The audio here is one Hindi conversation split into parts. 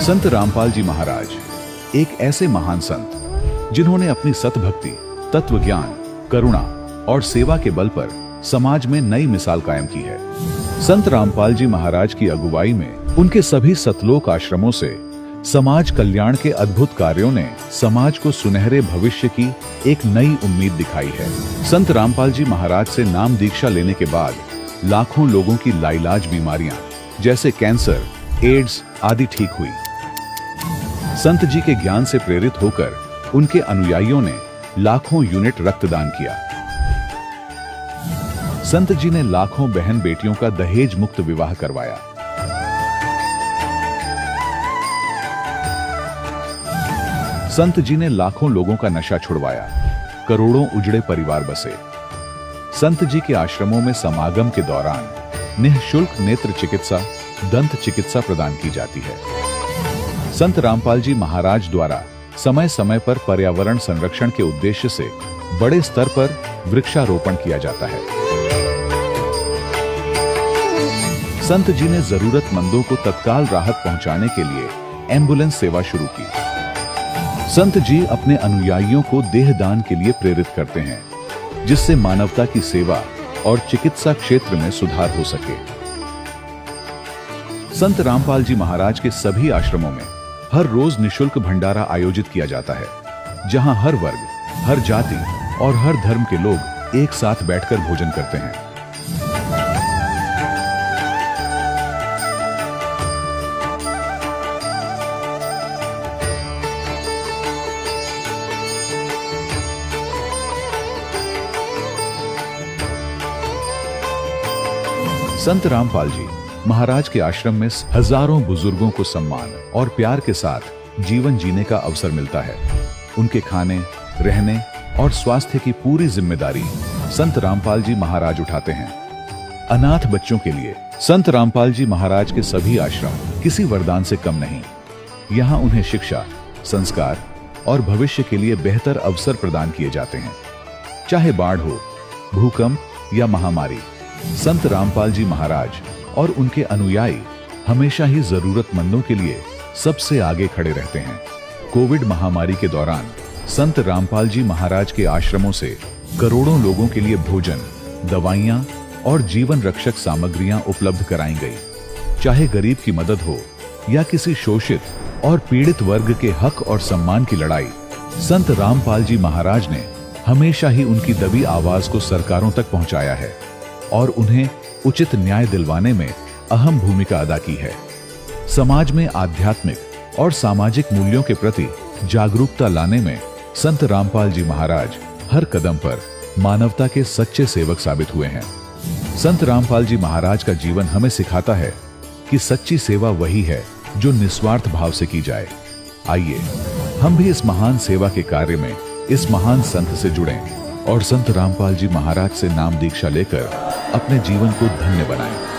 संत रामपाल जी महाराज एक ऐसे महान संत जिन्होंने अपनी सतभक्ति, तत्व ज्ञान, करुणा और सेवा के बल पर समाज में नई मिसाल कायम की है। संत रामपाल जी महाराज की अगुवाई में उनके सभी सतलोक आश्रमों से समाज कल्याण के अद्भुत कार्यों ने समाज को सुनहरे भविष्य की एक नई उम्मीद दिखाई है। संत रामपाल जी महाराज से नाम दीक्षा लेने के बाद लाखों लोगों की लाइलाज बीमारियां जैसे कैंसर, एड्स आदि ठीक हुई। संत जी के ज्ञान से प्रेरित होकर उनके अनुयायियों ने लाखों यूनिट रक्तदान किया। संत जी ने लाखों बहन बेटियों का दहेज मुक्त विवाह करवाया। संत जी ने लाखों लोगों का नशा छुड़वाया, करोड़ों उजड़े परिवार बसे। संत जी के आश्रमों में समागम के दौरान निःशुल्क नेत्र चिकित्सा, दंत चिकित्सा प्रदान की जाती है। संत रामपाल जी महाराज द्वारा समय समय पर पर्यावरण संरक्षण के उद्देश्य से बड़े स्तर पर वृक्षारोपण किया जाता है। संत जी ने जरूरतमंदों को तत्काल राहत पहुंचाने के लिए एम्बुलेंस सेवा शुरू की। संत जी अपने अनुयायियों को देहदान के लिए प्रेरित करते हैं, जिससे मानवता की सेवा और चिकित्सा क्षेत्र में सुधार हो सके। संत रामपाल जी महाराज के सभी आश्रमों में हर रोज निःशुल्क भंडारा आयोजित किया जाता है, जहां हर वर्ग, हर जाति और हर धर्म के लोग एक साथ बैठकर भोजन करते हैं। संत रामपाल जी महाराज के आश्रम में हजारों बुजुर्गों को सम्मान और प्यार के साथ जीवन जीने का अवसर मिलता है। उनके खाने, रहने और स्वास्थ्य की पूरी जिम्मेदारी संत रामपाल जी महाराज उठाते हैं। अनाथ बच्चों के लिए संत रामपाल जी महाराज के सभी आश्रम किसी वरदान से कम नहीं। यहाँ उन्हें शिक्षा, संस्कार और भविष्य के लिए बेहतर अवसर प्रदान किए जाते हैं। चाहे बाढ़ हो, भूकंप या महामारी, संत रामपाल जी महाराज और उनके अनुयायी हमेशा ही जरूरतमंदों के लिए सबसे आगे खड़े रहते हैं। कोविड महामारी के दौरान संत रामपाल जी महाराज के आश्रमों से करोड़ों लोगों के लिए भोजन, दवाइयां और जीवन रक्षक सामग्रियां उपलब्ध कराई गई। चाहे गरीब की मदद हो या किसी शोषित और पीड़ित वर्ग के हक और सम्मान की लड़ाई, संत रामपाल जी महाराज ने हमेशा ही उनकी दबी आवाज को सरकारों तक पहुंचाया है और उन्हें उचित न्याय दिलवाने में अहम भूमिका अदा की है। समाज में आध्यात्मिक और सामाजिक मूल्यों के प्रति जागरूकता लाने में संत रामपाल जी महाराज हर कदम पर मानवता के सच्चे सेवक साबित हुए हैं। संत रामपाल जी महाराज का जीवन हमें सिखाता है कि सच्ची सेवा वही है जो निस्वार्थ भाव से की जाए। आइए हम भी इस महान सेवा के कार्य में इस महान संत से जुड़ें और संत रामपाल जी महाराज से नाम दीक्षा लेकर अपने जीवन को धन्य बनाएं।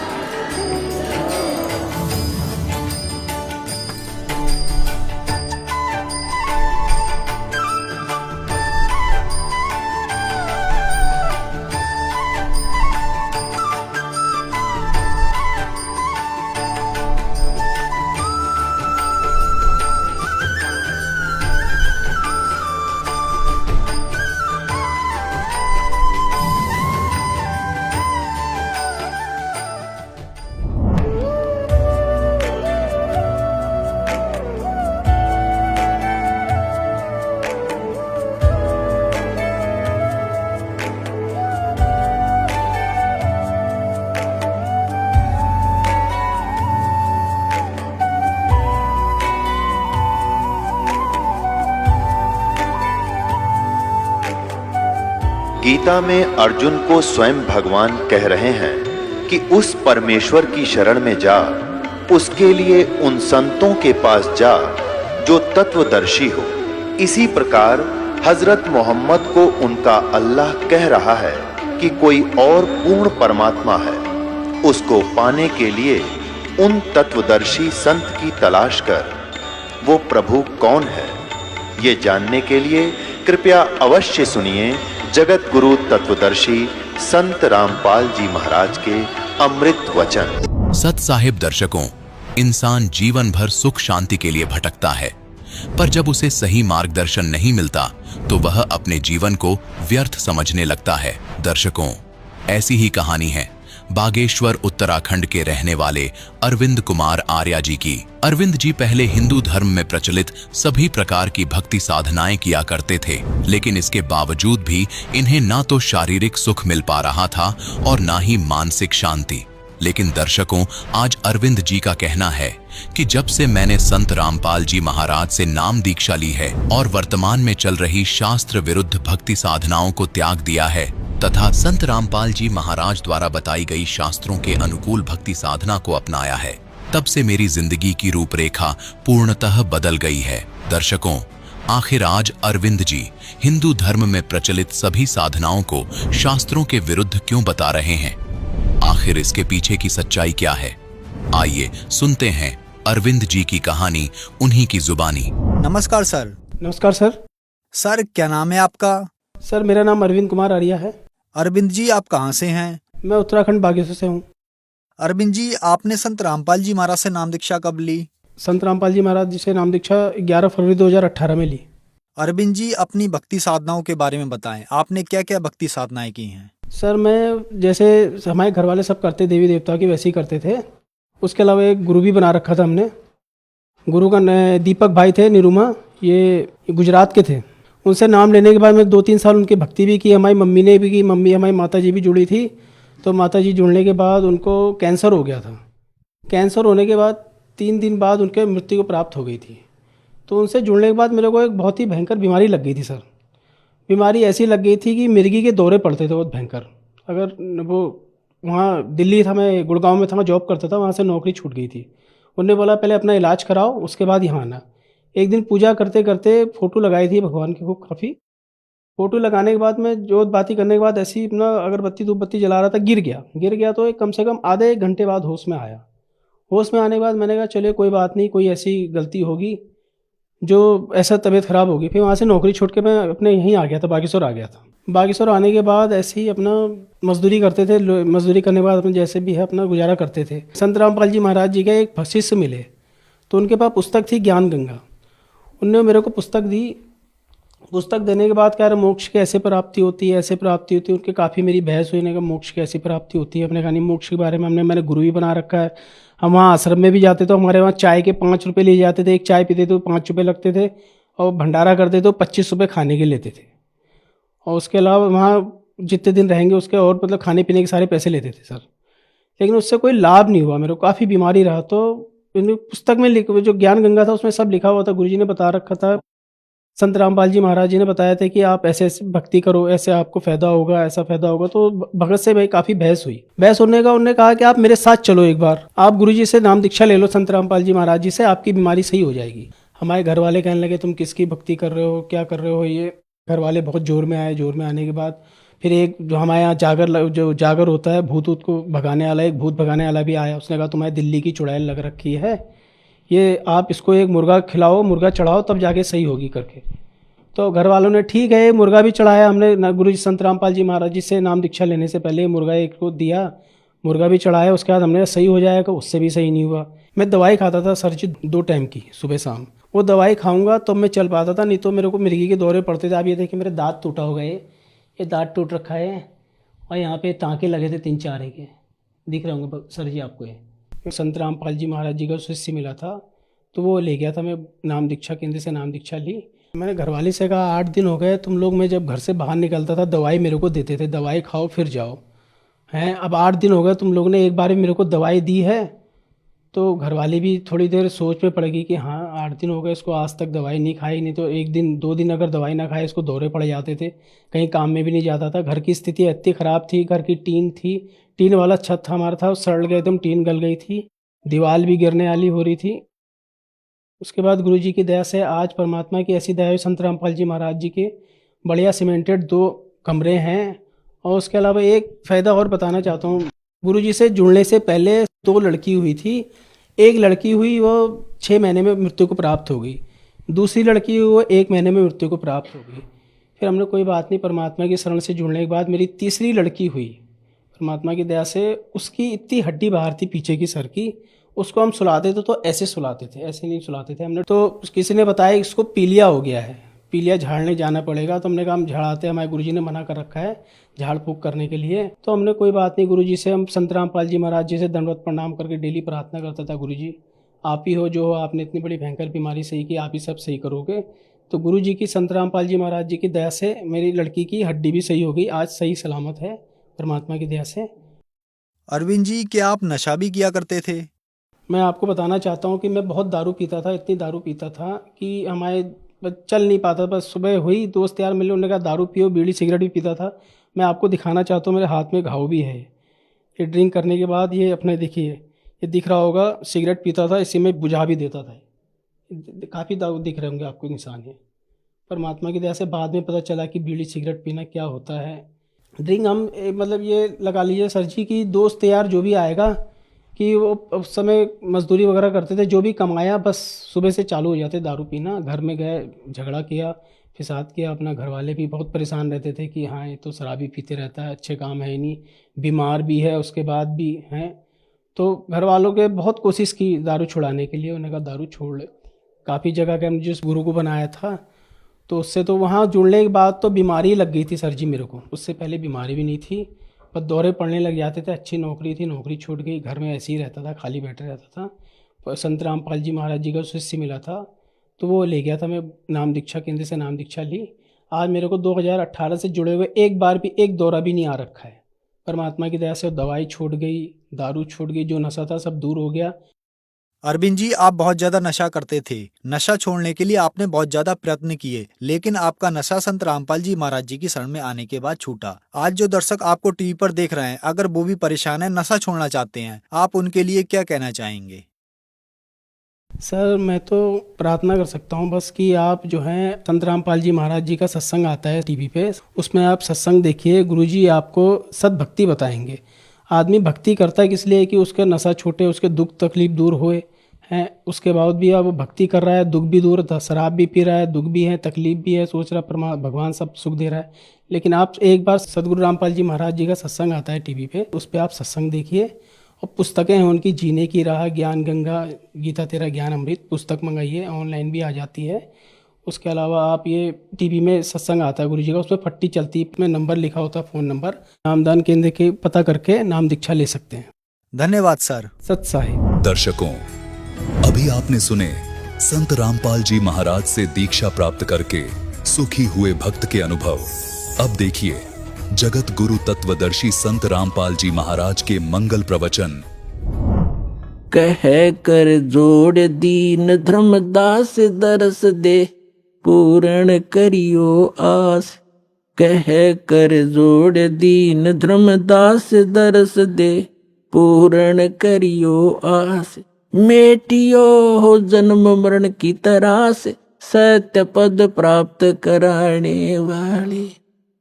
गीता में अर्जुन को स्वयं भगवान कह रहे हैं कि उस परमेश्वर की शरण में जा, उसके लिए उन संतों के पास जा जो तत्वदर्शी हो। इसी प्रकार हजरत मोहम्मद को उनका अल्लाह कह रहा है कि कोई और पूर्ण परमात्मा है। उसको पाने के लिए उन तत्वदर्शी संत की तलाश कर। वो प्रभु कौन है, ये जानने के लिए कृपया अवश्य सुनिए जगत गुरु तत्वदर्शी संत रामपाल जी महाराज के अमृत वचन। सत साहिब दर्शकों, इंसान जीवन भर सुख शांति के लिए भटकता है, पर जब उसे सही मार्गदर्शन नहीं मिलता तो वह अपने जीवन को व्यर्थ समझने लगता है। दर्शकों, ऐसी ही कहानी है बागेश्वर उत्तराखंड के रहने वाले अरविंद कुमार आर्या जी की। अरविंद जी पहले हिंदू धर्म में प्रचलित सभी प्रकार की भक्ति साधनाएं किया करते थे, लेकिन इसके बावजूद भी इन्हें ना तो शारीरिक सुख मिल पा रहा था और ना ही मानसिक शांति। लेकिन दर्शकों, आज अरविंद जी का कहना है कि जब से मैंने संत रामपाल जी महाराज से नाम दीक्षा ली है और वर्तमान में चल रही शास्त्र विरुद्ध भक्ति साधनाओं को त्याग दिया है तथा संत रामपाल जी महाराज द्वारा बताई गई शास्त्रों के अनुकूल भक्ति साधना को अपनाया है, तब से मेरी जिंदगी की रूपरेखा पूर्णतः बदल गई है। दर्शकों, आखिर आज अरविंद जी हिंदू धर्म में प्रचलित सभी साधनाओं को शास्त्रों के विरुद्ध क्यों बता रहे हैं? आखिर इसके पीछे की सच्चाई क्या है? आइए सुनते हैं अरविंद जी की कहानी उन्हीं की जुबानी। नमस्कार सर। नमस्कार सर। सर क्या नाम है आपका? सर मेरा नाम अरविंद कुमार आर्या है। अरविंद जी आप कहाँ से हैं? मैं उत्तराखंड बागेश्वर से हूँ। अरविंद जी आपने संत रामपाल जी महाराज से नाम दीक्षा कब ली? संत रामपाल जी महाराज जी से नाम दीक्षा 11 फरवरी 2018 में ली। अरविंद जी अपनी भक्ति साधनाओं के बारे में बताएं, आपने क्या क्या भक्ति साधनाएं की हैं? सर मैं जैसे हमारे घर वाले सब करते देवी देवता की वैसे ही करते थे। उसके अलावा एक गुरु भी बना रखा था हमने। गुरु का दीपक भाई थे निरुमा, ये गुजरात के थे। उनसे नाम लेने के बाद मैं 2-3 साल उनकी भक्ति भी की। हमारी मम्मी ने भी की, हमारी माता जी भी जुड़ी थी। तो माता जी जुड़ने के बाद उनको कैंसर हो गया था। कैंसर होने के बाद 3 दिन बाद उनके मृत्यु को प्राप्त हो गई थी। तो उनसे जुड़ने के बाद मेरे को एक बहुत ही भयंकर बीमारी लग गई थी सर। बीमारी ऐसी लग गई थी कि मिर्गी के दौरे पड़ते थे बहुत भयंकर। अगर वो वहाँ दिल्ली था, मैं गुड़गांव में था, मैं जॉब करता था, वहाँ से नौकरी छूट गई थी। उन्होंने बोला पहले अपना इलाज कराओ, उसके बाद यहाँ आना। एक दिन पूजा करते करते फ़ोटो लगाई थी भगवान की खूब काफ़ी। फ़ोटो लगाने के बाद मैं जोत बाती करने के बाद ऐसे ही अपना अगरबत्ती धूप बत्ती जला रहा था, गिर गया। तो एक कम से कम आधे 1 घंटे बाद होश में आया। होश में आने के बाद मैंने कहा चलिए कोई बात नहीं, कोई ऐसी गलती होगी जो ऐसा तबीयत ख़राब होगी। फिर वहाँ से नौकरी छोड़ के मैं अपने यहीं आ गया था, बागेश्वर आ गया था। बागेश्वर आने के बाद ऐसे ही अपना मजदूरी करते थे। मजदूरी करने के बाद अपने जैसे भी है अपना गुजारा करते थे। संत रामपाल जी महाराज जी का एक शिष्य मिले, तो उनके पास पुस्तक थी ज्ञान गंगा। उनने मेरे को पुस्तक दी। पुस्तक देने के बाद कह रहे मोक्ष कैसे प्राप्ति होती है, ऐसे प्राप्ति होती है। उनके काफ़ी मेरी बहस हुई ने का मोक्ष कैसी प्राप्ति होती है। अपने कहानी मोक्ष के बारे में मैंने गुरु भी बना रखा है। हम वहाँ आश्रम में भी जाते तो हमारे वहाँ चाय के 5 रुपये लिए जाते थे। एक चाय पीते तो 5 रुपये लगते थे, और भंडारा करते तो 25 रुपये खाने के लेते थे। और उसके अलावा वहाँ जितने दिन रहेंगे उसके और मतलब खाने पीने के सारे पैसे लेते थे सर। लेकिन उससे कोई लाभ नहीं हुआ, मेरे को काफ़ी बीमारी रहा। तो पुस्तक में जो ज्ञान गंगा था उसमें सब लिखा हुआ था, गुरुजी ने बता रखा था। संत रामपाल जी महाराज जी ने बताया था कि आप ऐसे ऐसे भक्ति करो, ऐसे आपको फ़ायदा होगा, ऐसा फ़ायदा होगा। तो भगत से भाई काफ़ी बहस हुई। बहस होने का उन्होंने कहा कि आप मेरे साथ चलो, एक बार आप गुरुजी से नाम दीक्षा ले लो संत रामपाल जी महाराज जी से, आपकी बीमारी सही हो जाएगी। हमारे घर वाले कहने लगे तुम किसकी भक्ति कर रहे हो, क्या कर रहे हो ये। घर वाले बहुत जोर में आए। जोर में आने के बाद फिर एक जो हमारे यहाँ जागर होता है, भूत को भगाने वाला, एक भूत भगाने वाला भी आया। उसने कहा तुम्हारी दिल्ली की चुड़ैल लग रखी है, ये आप इसको एक मुर्गा खिलाओ, मुर्गा चढ़ाओ, तब जाके सही होगी करके। तो घर वालों ने ठीक है मुर्गा भी चढ़ाया हमने। गुरु जी संत रामपाल जी महाराज जी से नाम दीक्षा लेने से पहले मुर्गा एक को दिया, मुर्गा भी चढ़ाया। उसके बाद हमने सही हो जाएगा, उससे भी सही नहीं हुआ। मैं दवाई खाता था सर जी 2 टाइम की, सुबह शाम। वो दवाई खाऊंगा तो मैं चल पाता था, नहीं तो मेरे को मिर्गी के दौरे पड़ते थे। आप ये देखिए मेरे दांत टूटा हो गए, ये दांत टूट रखा है, और यहाँ पे टाँके लगे थे 3-4 के, दिख रहे होंगे सर जी आपको। ये संत रामपाल जी महाराज जी का शिष्य मिला था, तो वो ले गया था। मैं नाम दीक्षा केंद्र से नाम दीक्षा ली। मैंने घरवाले से कहा 8 दिन हो गए तुम लोग, मैं जब घर से बाहर निकलता था दवाई मेरे को देते थे, दवाई खाओ फिर जाओ हैं। अब 8 दिन हो गए तुम लोगों ने एक बार भी मेरे को दवाई दी है। तो घरवाले भी थोड़ी देर सोच में पड़ गई कि हाँ 8 दिन हो गए इसको आज तक दवाई नहीं खाई, नहीं तो 1 दिन 2 दिन अगर दवाई ना खाए इसको दौरे पड़ जाते थे, कहीं काम में भी नहीं जाता था। घर की स्थिति इतनी ख़राब थी, घर की टीन वाला छत हमारा था, सड़ गए एकदम, टीन गल गई थी, दीवार भी गिरने वाली हो रही थी। उसके बाद गुरुजी की दया से आज परमात्मा की ऐसी दया है, संत रामपाल जी महाराज जी के बढ़िया सीमेंटेड 2 कमरे हैं। और उसके अलावा एक फ़ायदा और बताना चाहता हूँ। गुरुजी से जुड़ने से पहले 2 लड़की हुई थी। एक लड़की हुई वो 6 महीने में मृत्यु को प्राप्त हो गई, दूसरी लड़की वो 1 महीने में मृत्यु को प्राप्त हो गई। फिर हमने कोई बात नहीं, परमात्मा की शरण से जुड़ने के बाद मेरी तीसरी लड़की हुई, परमात्मा की दया से। उसकी इतनी हड्डी बाहर थी पीछे की सर की, उसको हम सुलाते थे तो ऐसे सुलाते थे, ऐसे नहीं सुलाते थे हमने। तो किसी ने बताया इसको पीलिया हो गया है, पीलिया झाड़ने जाना पड़ेगा। तो हमने कहा हम झाड़ाते, हमारे गुरुजी ने मना कर रखा है झाड़ फूक करने के लिए। तो हमने कोई बात नहीं, गुरुजी से हम संत रामपाल जी महाराज जी से दंडवत प्रणाम करके डेली प्रार्थना करता था, गुरुजी आप ही हो जो हो, आपने इतनी बड़ी भयंकर बीमारी सही की, आप ही सब सही करोगे। तो गुरुजी की, संत रामपाल जी महाराज जी की दया से मेरी लड़की की हड्डी भी सही हो गई, आज सही सलामत है परमात्मा की दया से। अरविंद जी, क्या आप नशा भी किया करते थे? मैं आपको बताना चाहता हूँ कि मैं बहुत दारू पीता था, इतनी दारू पीता था कि हमारे बस चल नहीं पाता। बस सुबह हुई, दोस्त यार मिले, उन्होंने कहा दारू पियो, बीड़ी सिगरेट भी पीता था। मैं आपको दिखाना चाहता हूँ, मेरे हाथ में घाव भी है। ये ड्रिंक करने के बाद ये अपने देखिए, ये दिख रहा होगा, सिगरेट पीता था, इसी में बुझा भी देता था। काफ़ी दारू दिख रहे होंगे आपको निशान ये। परमात्मा की दया से बाद में पता चला कि बीड़ी सिगरेट पीना क्या होता है। ड्रिंक हम मतलब ये लगा लीजिए सर जी कि दोस्त यार जो भी आएगा कि वो उस समय मजदूरी वगैरह करते थे, जो भी कमाया बस सुबह से चालू हो जाते दारू पीना। घर में गए, झगड़ा किया, फिसाद किया। अपना घर वाले भी बहुत परेशान रहते थे कि हाँ ये तो शराबी पीते रहता है, अच्छे काम है ही नहीं, बीमार भी है उसके बाद भी हैं। तो घर वालों के बहुत कोशिश की दारू छुड़ाने के लिए, उन्होंने कहा दारू छोड़ ले। काफ़ी जगह के, जिस गुरु को बनाया था तो उससे तो वहाँ जुड़ने के बाद तो बीमारी लग गई थी सर जी मेरे को। उससे पहले बीमारी भी नहीं थी, पर दौरे पड़ने लग जाते थे। अच्छी नौकरी थी, नौकरी छूट गई, घर में ऐसे ही रहता था, खाली बैठा रहता था। पर संत रामपाल जी महाराज जी का शिष्य मिला था तो वो ले गया था, मैं नाम दीक्षा केंद्र से नाम दीक्षा ली। आज मेरे को 2018 से जुड़े हुए एक बार भी एक दौरा भी नहीं आ रखा है। परमात्मा की दया से दवाई छूट गई, दारू छूट गई, जो नशा था सब दूर हो गया। अरविंद जी, आप बहुत ज्यादा नशा करते थे। नशा छोड़ने के लिए आपने बहुत ज्यादा प्रयत्न किए, लेकिन आपका नशा संत रामपाल जी महाराज जी की शरण में आने के बाद छूटा। आज जो दर्शक आपको टीवी पर देख रहे हैं, अगर वो भी परेशान है, नशा छोड़ना चाहते हैं, आप उनके लिए क्या कहना चाहेंगे? सर मैं तो प्रार्थना कर सकता हूँ बस कि आप जो हैं, संत रामपाल जी महाराज जी का सत्संग आता है टीवी पे, उसमें आप सत्संग देखिए। गुरुजी आपको सद्भक्ति बताएंगे। आदमी भक्ति करता है किस लिए कि उसका नशा छूटे, उसके दुख तकलीफ दूर होए हैं। उसके बाद भी अब भक्ति कर रहा है, दुख भी दूर था, शराब भी पी रहा है, दुख भी है, तकलीफ भी है, सोच रहा भगवान सब सुख दे रहा है। लेकिन आप एक बार सदगुरु रामपाल जी महाराज जी का सत्संग आता है टीवी पे, उस पर आप सत्संग देखिए। और पुस्तकें हैं उनकी, जीने की राह, ज्ञान गंगा, गीता तेरा ज्ञान अमृत, पुस्तक मंगाइए, ऑनलाइन भी आ जाती है। उसके अलावा आप ये टीवी में सत्संग आता है गुरु जी का, उस पर पट्टी चलती है, उसमें नंबर लिखा होता है, फ़ोन नंबर, नामदान केंद्र के पता करके नाम दीक्षा ले सकते हैं। धन्यवाद सर। सत साहिब। दर्शकों, अभी आपने सुने संत रामपाल जी महाराज से दीक्षा प्राप्त करके सुखी हुए भक्त के अनुभव। अब देखिए जगत गुरु तत्वदर्शी संत रामपाल जी महाराज के मंगल प्रवचन। कह कर जोड़ दीन धर्मदास दरस दे, पूर्ण करियो आस। कह कर जोड़ दीन धर्मदास दरस दे, पूर्ण करियो आस। मेटियो हो जन्म मरण की तरास, सत्य पद प्राप्त कराने वाले।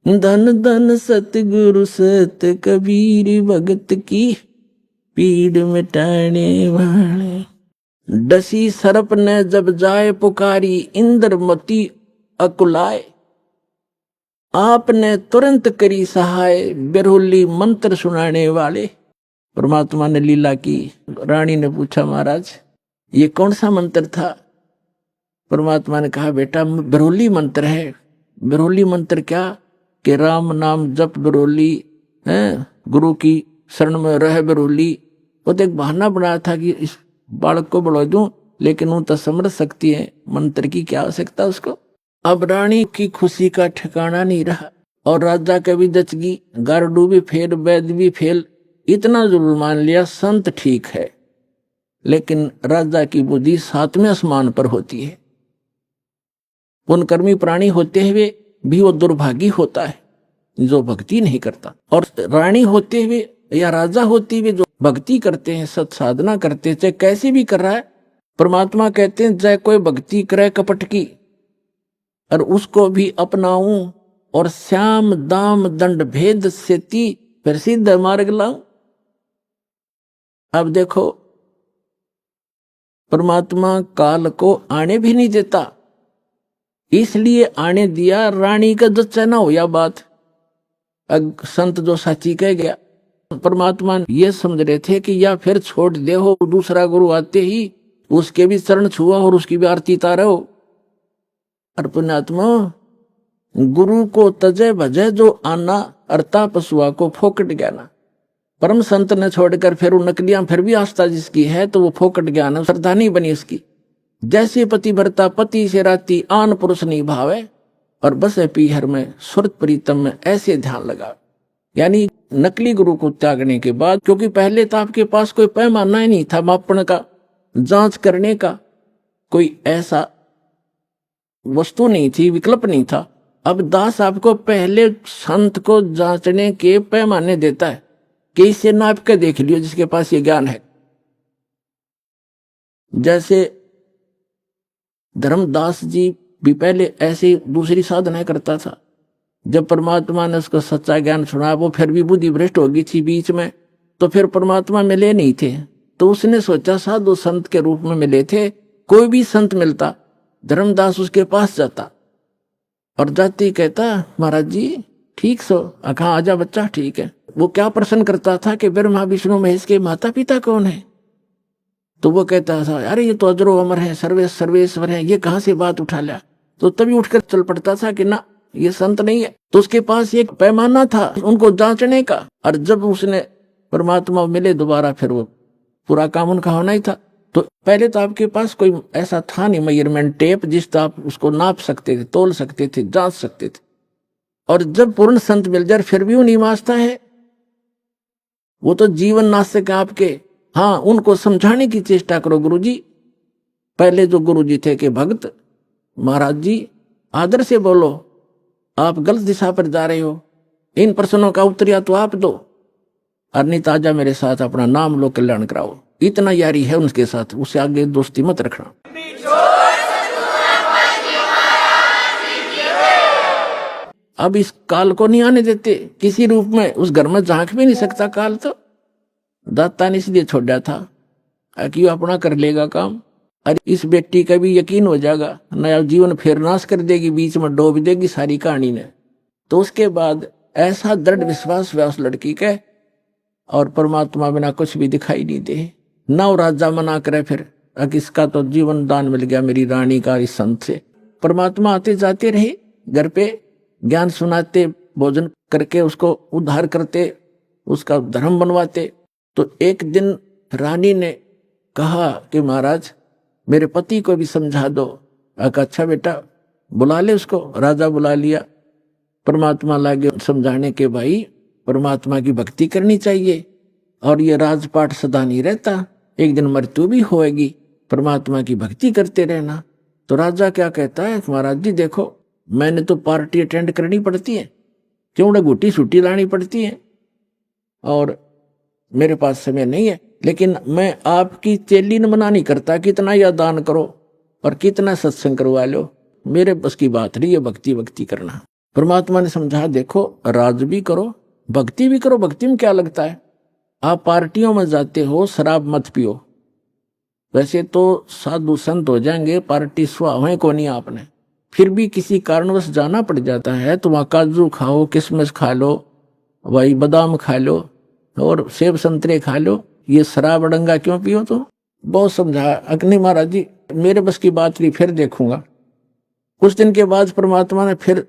धन धन सतगुरु सत कबीर भगत की, पीड़ मिटाने वाले। डसी सर्प ने जब जाए पुकारी, इंद्रमती अकुलाए। आपने तुरंत करी सहाय, बिरहुली मंत्र सुनाने वाले। परमात्मा ने लीला की। रानी ने पूछा महाराज ये कौन सा मंत्र था? परमात्मा ने कहा बेटा बिरहुली मंत्र है। बिरहुली मंत्र क्या? कि राम नाम जप बिरहुली है, गुरु की शरण में रह बिरहुली। वो तो एक बहाना बनाया था कि इस बालक को बढ़ा दूं, लेकिन वो तो समझ सकती है मंत्र की क्या आवश्यकता उसको। अब रानी की खुशी का ठिकाना नहीं रहा और राजा के भी दचगी, गारडू भी फेल, वैद्य भी फेल। इतना जरूर मान लिया संत ठीक है, लेकिन राजा की बुद्धि 7वें आसमान पर होती है। पुण्यकर्मी प्राणी होते हुए भी वो दुर्भागी होता है जो भक्ति नहीं करता, और रानी होते हुए या राजा होते हुए जो भक्ति करते हैं, सत साधना करते हैं, चाहे कैसे भी कर रहा है। परमात्मा कहते हैं चाहे कोई भक्ति करे कपट की और उसको भी अपनाऊं, और श्याम दाम दंड भेद सेती फिर सिद्ध मार्ग लाऊं। अब देखो परमात्मा काल को आने भी नहीं देता, इसलिए आने दिया रानी का जच्चा ना हो या बात। संत जो साची कह गया परमात्मा ये समझ रहे थे कि या फिर छोड़ दे हो, दूसरा गुरु आते ही उसके भी चरण छुआ और उसकी भी आरती तारो। और पुण्यात्मा, गुरु को तजे भजे जो आना, अर्ता पशुआ को फोकट ज्ञाना। परम संत ने छोड़कर फिर वो नकलियां फिर भी आस्था जिसकी है तो वो फोकट ज्ञान श्रद्धा नहीं बनी उसकी। जैसे पति भरता पति से राती, आन पुरुष नहीं भावे, और बसे पीहर में सुरत प्रीतम में ऐसे ध्यान लगा। यानी नकली गुरु को त्यागने के बाद, क्योंकि पहले तो आपके पास कोई पैमाना ही नहीं था मापन का, जांच करने का कोई ऐसा वस्तु नहीं थी, विकल्प नहीं था। अब दास आपको पहले संत को जांचने के पैमाने देता है कि इसे नाप के देख लियो जिसके पास ये ज्ञान है। जैसे धर्मदास जी भी पहले ऐसी दूसरी साधनाएं करता था। जब परमात्मा ने उसको सच्चा ज्ञान सुना, वो फिर भी बुद्धि भ्रष्ट हो गई थी बीच में, तो फिर परमात्मा मिले नहीं थे। तो उसने सोचा साधु संत के रूप में मिले थे, कोई भी संत मिलता धर्मदास उसके पास जाता और जाती कहता, महाराज जी ठीक सो, कहाँ आजा बच्चा, ठीक है। वो क्या प्रश्न करता था कि ब्रह्मा विष्णु महेश के माता पिता कौन है? तो वो कहता था, अरे ये तो अजरो अमर है, सर्वेश्वर है, ये कहाँ से बात उठा लिया? तो तभी उठकर चल पड़ता था कि ना, ये संत नहीं है। तो उसके पास एक पैमाना था उनको जांचने का। और जब उसने परमात्मा मिले दोबारा, फिर वो पूरा काम उनका होना ही था। तो पहले तो आपके पास कोई ऐसा था नहीं मेजरमेंट टेप जिससे आप उसको नाप सकते थे, तोल सकते थे, जांच सकते थे। और जब पूर्ण संत मिल जाए फिर भी वो नहीं वास्ता है, वो तो जीवन नास्तिक आपके। हाँ, उनको समझाने की चेष्टा करो। गुरुजी, पहले जो गुरुजी थे कि भक्त, महाराज जी आदर से बोलो, आप गलत दिशा पर जा रहे हो, इन प्रश्नों का उत्तर तो आप दो, और नहीं ताजा मेरे साथ अपना नाम लो, कल्याण कराओ। इतना यारी है उनके साथ, उससे आगे दोस्ती मत रखना। अब इस काल को नहीं आने देते किसी रूप में, उस घर में झांक भी नहीं सकता काल। तो दाता ने इसलिए छोड़ा था कि अपना कर लेगा काम। अरे इस बेटी का भी यकीन हो जाएगा, नया जीवन फिर नाश कर देगी, बीच में डूब देगी सारी कहानी ने। तो उसके बाद ऐसा दृढ़ विश्वास हुआ उस लड़की के, और परमात्मा बिना कुछ भी दिखाई नहीं दे। नव राजा मना करे फिर, इसका तो जीवन दान मिल गया मेरी रानी का इस संत से। परमात्मा आते जाते रहे घर पे, ज्ञान सुनाते, भोजन करके उसको उद्धार करते, उसका धर्म बनवाते। तो एक दिन रानी ने कहा कि महाराज मेरे पति को भी समझा दो। अच्छा बेटा, बुला ले उसको। राजा बुला लिया। परमात्मा लागे समझाने के, भाई परमात्मा की भक्ति करनी चाहिए, और ये राजपाट सदा नहीं रहता, एक दिन मृत्यु भी होएगी, परमात्मा की भक्ति करते रहना। तो राजा क्या कहता है, महाराज जी देखो, मैंने तो पार्टी अटेंड करनी पड़ती है, क्यों गुटी छुट्टी लानी पड़ती है, और मेरे पास समय नहीं है। लेकिन मैं आपकी चेली न मना नहीं करता, कितना या दान करो और कितना सत्संग करवा लो, मेरे बस की बात नहीं है भक्ति करना। परमात्मा ने समझा, देखो राज भी करो, भक्ति भी करो। भक्ति में क्या लगता है, आप पार्टियों में जाते हो, शराब मत पियो। वैसे तो साधु संत हो जाएंगे, पार्टी सुहावे को नहीं आपने, फिर भी किसी कारणवश जाना पड़ जाता है तो वहाँ काजू खाओ, किशमिश खा लो, वही बादाम खा लो और सेब संतरे खा लो। ये शराब अड़ंगा क्यों पियो? तो बहुत समझाया, अग्नि महाराज जी मेरे बस की बात नहीं, फिर देखूंगा। कुछ दिन के बाद परमात्मा ने फिर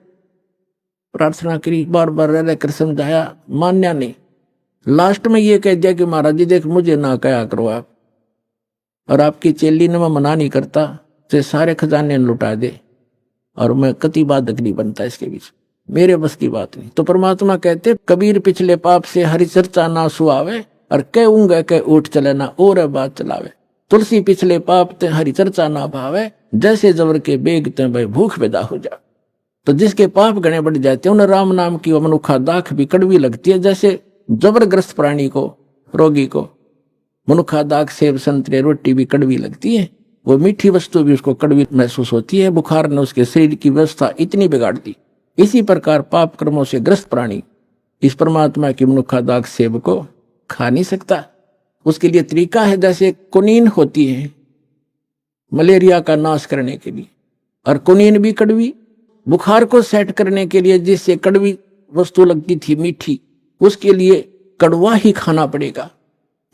प्रार्थना करी, बार बार रह रहकर समझाया, मान्या नहीं। लास्ट में ये कह दिया कि महाराज जी देख, मुझे ना कहा करो आप, और आपकी चेली ने मैं मना नहीं करता, तो सारे खजाने लुटा दे, और मैं कति बाधक नहीं बनता इसके बीच, मेरे बस की बात नहीं। तो परमात्मा कहते, कबीर पिछले पाप से हरि चर्चा ना सुहावे, और कह ऊँगा कह उठ चले ना और बात चलावे। तुलसी पिछले पाप ते हरि चर्चा ना भावे, जैसे जबर के बेग ते भाई भूख पैदा हो जा। तो जिसके पाप गणे बढ़ जाते हैं, उन्हें राम नाम की मनुखा दाख भी कड़वी लगती है। जैसे जबरग्रस्त प्राणी को, रोगी को मनुखा दाख, सेब संतरे, रोटी भी कड़वी लगती है, वो मीठी वस्तु भी उसको कड़वी महसूस होती है। बुखार ने उसके शरीर की व्यवस्था इतनी बिगाड़ दी। इसी प्रकार पाप कर्मों से ग्रस्त प्राणी इस परमात्मा की मनुखा दाख सेब को खा नहीं सकता। उसके लिए तरीका है, जैसे कुनीन होती है मलेरिया का नाश करने के लिए, और कुनीन भी कड़वी, बुखार को सेट करने के लिए जिससे कड़वी वस्तु लगती थी मीठी, उसके लिए कड़वा ही खाना पड़ेगा,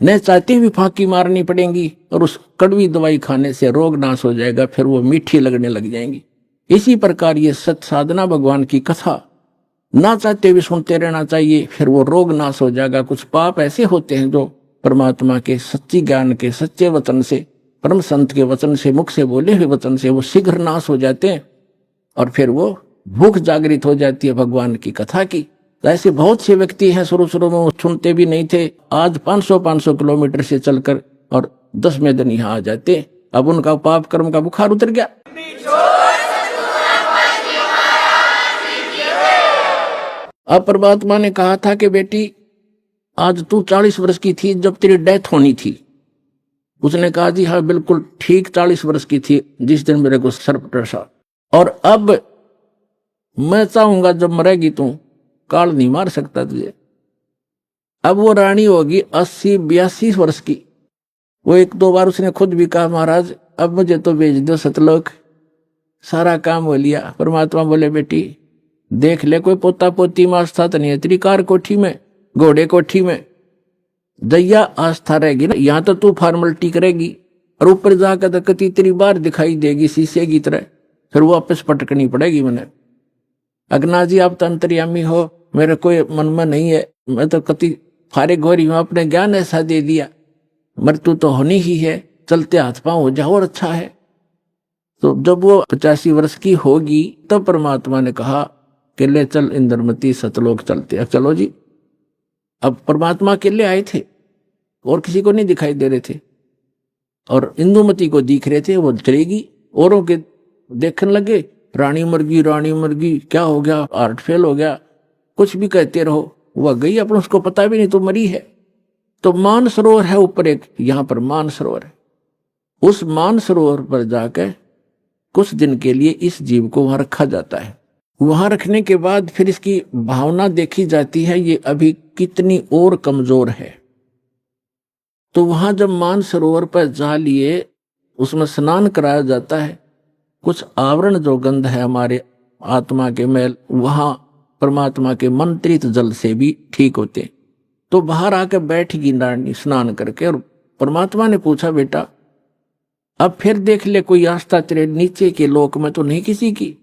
न चाहते हुए फांकी मारनी पड़ेगी, और उस कड़वी दवाई खाने से रोग नाश हो जाएगा, फिर वो मीठी लगने लग जाएंगी। इसी प्रकार ये सत साधना भगवान की कथा ना चाहते हुए सुनते रहना चाहिए, फिर वो रोग नाश हो जाएगा। कुछ पाप ऐसे होते हैं जो परमात्मा के सच्ची ज्ञान के सच्चे वचन से, परम संत के वचन से, मुख से बोले हुए वचन से वो शीघ्र नाश हो जाते हैं, और फिर वो भूख जागृत हो जाती है भगवान की कथा की। ऐसे बहुत से व्यक्ति हैं, शुरू शुरू में वो सुनते भी नहीं थे, आज 500 किलोमीटर से चलकर और 10 में दिन यहाँ आ जाते। अब उनका पाप कर्म का बुखार उतर गया। अब परमात्मा ने कहा था कि बेटी आज तू 40 वर्ष की थी जब तेरी डेथ होनी थी। उसने कहा जी हाँ बिल्कुल ठीक 40 वर्ष की थी जिस दिन मेरे को सर्प डसा, और अब मैं चाहूंगा जब मरेगी तू, काल नहीं मार सकता तुझे। अब वो रानी होगी 80-82 वर्ष की। वो 1-2 बार उसने खुद भी कहा महाराज अब मुझे तो भेज दो सतलोक, सारा काम हो लिया। परमात्मा बोले बेटी देख ले कोई पोता पोती में आस्था तो नहीं है तेरी, कार कोठी में, घोड़े कोठी में दैया आस्था रहेगी ना, यहाँ तो तू फॉर्मेलिटी करेगी, और ऊपर जाकर तो कति तेरी बार दिखाई देगी शीशे की तरह, फिर वापस पटकनी पड़ेगी। मैंने अगना जी आप तो अंतर्यामी हो, मेरे कोई मन में नहीं है, मैं तो कति फारिग हो रही हूँ, अपने ज्ञान ऐसा दे दिया, मृत्यु तो होनी ही है, चलते हाथ पांव हो जाओ और अच्छा है। तो जब वो 85 वर्ष की होगी तब परमात्मा ने कहा कि ले चल इंद्रमती सतलोक चलते। अब चलो जी। अब परमात्मा अकेले आए थे और किसी को नहीं दिखाई दे रहे थे, और इंदुमती को दिख रहे थे, वो चलेगी। औरों के देखने लगे रानी मर गई, रानी मर गई, क्या हो गया, हार्ट फेल हो गया, कुछ भी कहते रहो, वह गई अपन उसको पता भी नहीं तो मरी है। तो मान सरोवर है ऊपर एक, यहाँ पर मान सरोवर है, उस मान सरोवर पर जाकर कुछ दिन के लिए इस जीव को वहां रखा जाता है। वहां रखने के बाद फिर इसकी भावना देखी जाती है ये अभी कितनी और कमजोर है। तो वहां जब मान सरोवर पर जा लिए उसमें स्नान कराया जाता है, कुछ आवरण जो गंध है हमारे आत्मा के मैल वहां परमात्मा के मंत्रित जल से भी ठीक होते। तो बाहर आकर बैठगी नारनी स्नान करके, और परमात्मा ने पूछा बेटा अब फिर देख ले कोई आस्था तेरे नीचे के लोक में तो नहीं किसी की,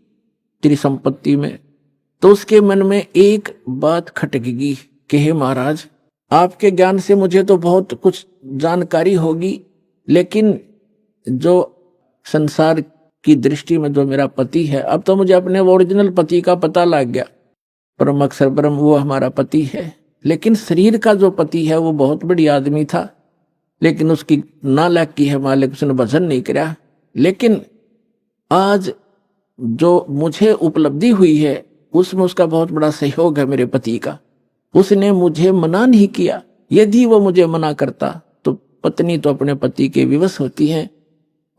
तेरी संपत्ति में। तो उसके मन में एक बात खटकेगी कि हे महाराज आपके ज्ञान से मुझे तो बहुत कुछ जानकारी होगी, लेकिन जो संसार की दृष्टि में जो मेरा पति है, अब तो मुझे अपने ओरिजिनल पति का पता लग गया, परम अक्षर ब्रह्म वो हमारा पति है। लेकिन शरीर का जो पति है वो बहुत बड़ी आदमी था, लेकिन उसकी नालायकी है मालिक, उसने भजन नहीं किया। लेकिन आज जो मुझे उपलब्धि हुई है उसमें उसका बहुत बड़ा सहयोग है मेरे पति का। उसने मुझे मना नहीं किया, यदि वो मुझे मना करता तो पत्नी तो अपने पति के विवश होती है,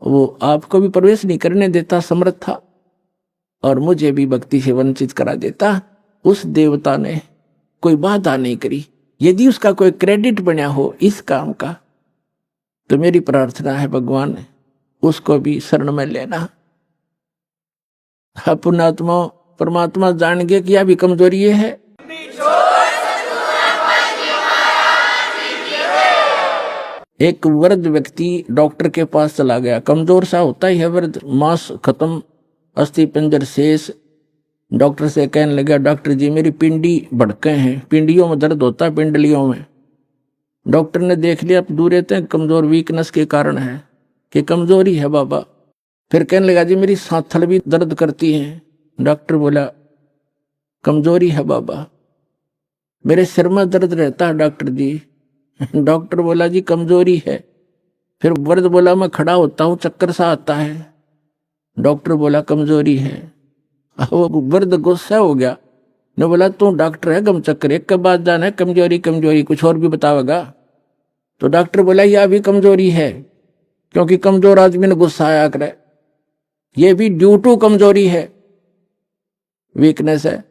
वो आपको भी प्रवेश नहीं करने देता समर्थ था, और मुझे भी भक्ति से वंचित करा देता। उस देवता ने कोई बाधा नहीं करी। यदि उसका कोई क्रेडिट बना हो इस काम का तो मेरी प्रार्थना है भगवान उसको भी शरण में लेना। पुण्यात्मा परमात्मा जान गए कि यह भी कमजोरी है। एक वृद्ध व्यक्ति डॉक्टर के पास चला गया, कमजोर सा होता ही है वृद्ध, मांस खत्म, अस्थि पिंजर शेष। डॉक्टर से कहने लगा डॉक्टर जी मेरी पिंडी भड़के हैं, पिंडियों में दर्द होता है, पिंडलियों में। डॉक्टर ने देख लिया दूर रहते हैं, कमजोर वीकनेस के कारण है कि कमजोरी है बाबा। फिर कहने लगा जी मेरी सांथल भी दर्द करती है। डॉक्टर बोला कमजोरी है बाबा। मेरे सिर में दर्द रहता है डॉक्टर जी। डॉक्टर बोला जी कमजोरी है। फिर वृद्ध बोला मैं खड़ा होता हूं चक्कर सा आता है। डॉक्टर बोला कमजोरी है। वो वृद्ध गुस्सा हो गया, ने बोला तू डॉक्टर है गम चक्कर एक के बाद जाना है, कमजोरी कमजोरी कुछ और भी बतावेगा। तो डॉक्टर बोला यह भी कमजोरी है, क्योंकि कमजोर आदमी ने गुस्सा आया करे, ये भी ड्यू टू कमजोरी है, वीकनेस है।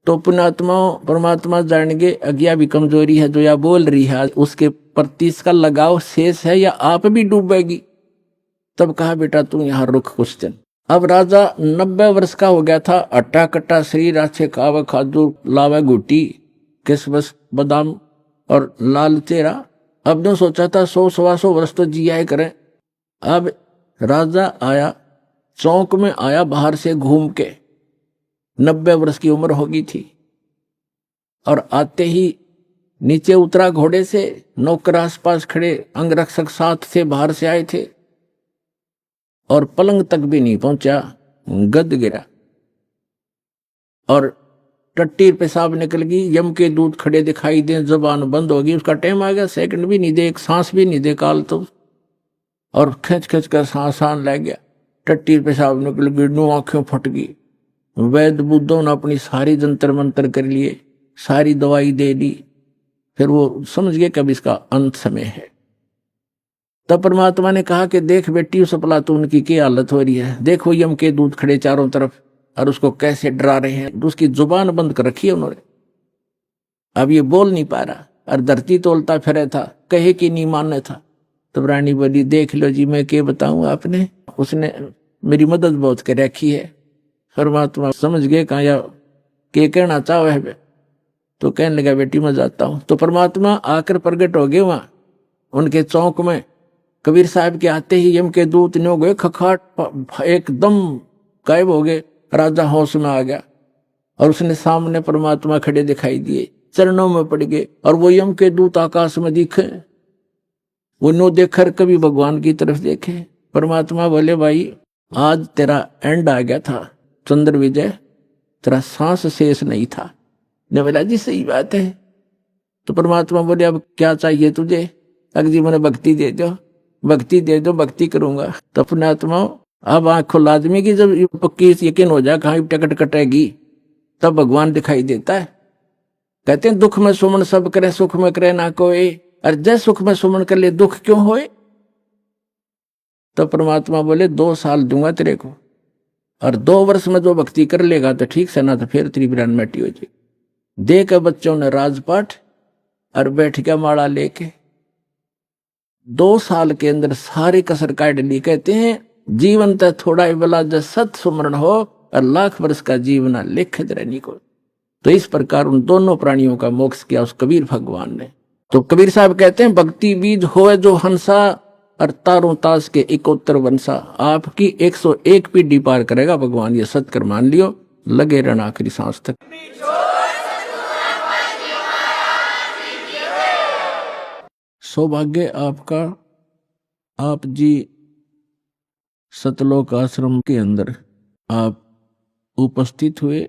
तो पुण्यात्मा परमात्मा जानेंगे अज्ञा भी कमजोरी है, जो या बोल रही है उसके प्रति इसका लगाव शेष है या आप भी डूबेगी। तब कहा बेटा तू यहाँ रुक कुछ दिन। अब राजा 90 वर्ष का हो गया था, अट्टा कट्टा शरीर, अच्छे खावे खादू लावे गुटी किसमस बादाम और लाल चेहरा। अब जो सोचा था 100-125 वर्ष तो जिया करें। अब राजा आया, चौक में आया बाहर से घूम के, 90 वर्ष की उम्र होगी थी, और आते ही नीचे उतरा घोड़े से। नौकर आसपास खड़े, अंगरक्षक साथ से बाहर से आए थे, और पलंग तक भी नहीं पहुंचा, गद गिरा और टट्टी पेशाब निकल गई। यम के दूत खड़े दिखाई दे, जबान बंद होगी। उसका टाइम आ गया, सेकंड भी नहीं दे, एक सांस भी नहीं दे काल तो, और खिंच खिंच कर सांस आन लग गया। टट्टी पेशाब निकल गई, नो आंखें फट गई। वैद बुद्धों ने अपनी सारी जंतर मंतर कर लिए, सारी दवाई दे दी। फिर वो समझ गए कि अब इसका अंत समय है। तब परमात्मा ने कहा कि देख बेटी, उस अफलातून की क्या हालत हो रही है, देखो यम के दूत खड़े चारों तरफ और उसको कैसे डरा रहे हैं। उसकी जुबान बंद कर रखी है उन्होंने, अब ये बोल नहीं पा रहा, और धरती तोलता फिरे था, कहे कि नहीं मानने था। तब रानी बोली, देख लो जी, मैं क्या बताऊं आपने, उसने मेरी मदद बहुत कर रखी है। परमात्मा समझ गए कहा या के कहना चाहो है। तो कहने लगा, बेटी मैं जाता हूं। तो परमात्मा आकर प्रकट हो गए वहां उनके चौक में। कबीर साहब के आते ही यम के दूत ने हो गए खखाट, एकदम गायब हो गए। राजा होश में आ गया, और उसने सामने परमात्मा खड़े दिखाई दिए, चरणों में पड़ गए। और वो यम के दूत आकाश में दिखे, वो नो देखकर कभी भगवान की तरफ देखे। परमात्मा बोले, भाई आज तेरा एंड आ गया था चंद्र विजय, तेरा सांस शेष नहीं था। ने बोला, जी सही बात है। तो परमात्मा बोले, अब क्या चाहिए तुझे? अगर जी मैंने भक्ति दे दो, भक्ति दे दो, भक्ति करूंगा। तो पुण्यात्मा अब आंख खुल आदमी की जब पक्की यकीन हो जाए कहाँ टिकट कटेगी, तब भगवान दिखाई देता है। कहते हैं दुख में सुमन सब करे, सुख में करे ना कोई। और जय सुख में सुमन कर ले, दुख क्यों होए? तो परमात्मा बोले, 2 साल दूंगा तेरे को, और 2 वर्ष में जो भक्ति कर लेगा तो ठीक से, ना तो फिर तेरी बिरान मिट्टी हो जाएगी। दे के बच्चों ने राजपाठ और बैठ गया माला लेके। 2 साल के अंदर सारी कसर काट ली। कहते हैं जीवन तक थोड़ा ही बला जब सत सुमरण हो, और लाख वर्ष का जीवन लिखित रहनी को। तो इस प्रकार उन दोनों प्राणियों का मोक्ष किया उस कबीर भगवान ने। तो कबीर साहब कहते हैं, भक्ति बीज होए जो हंसा, और तारों तास के 71 वंशा। आपकी 101 पीढ़ी पार करेगा भगवान, ये सत्कर मान लियो, लगे रहना आखिरी सांस तक। सौभाग्य आपका, आप जी सतलोक आश्रम के अंदर आप उपस्थित हुए।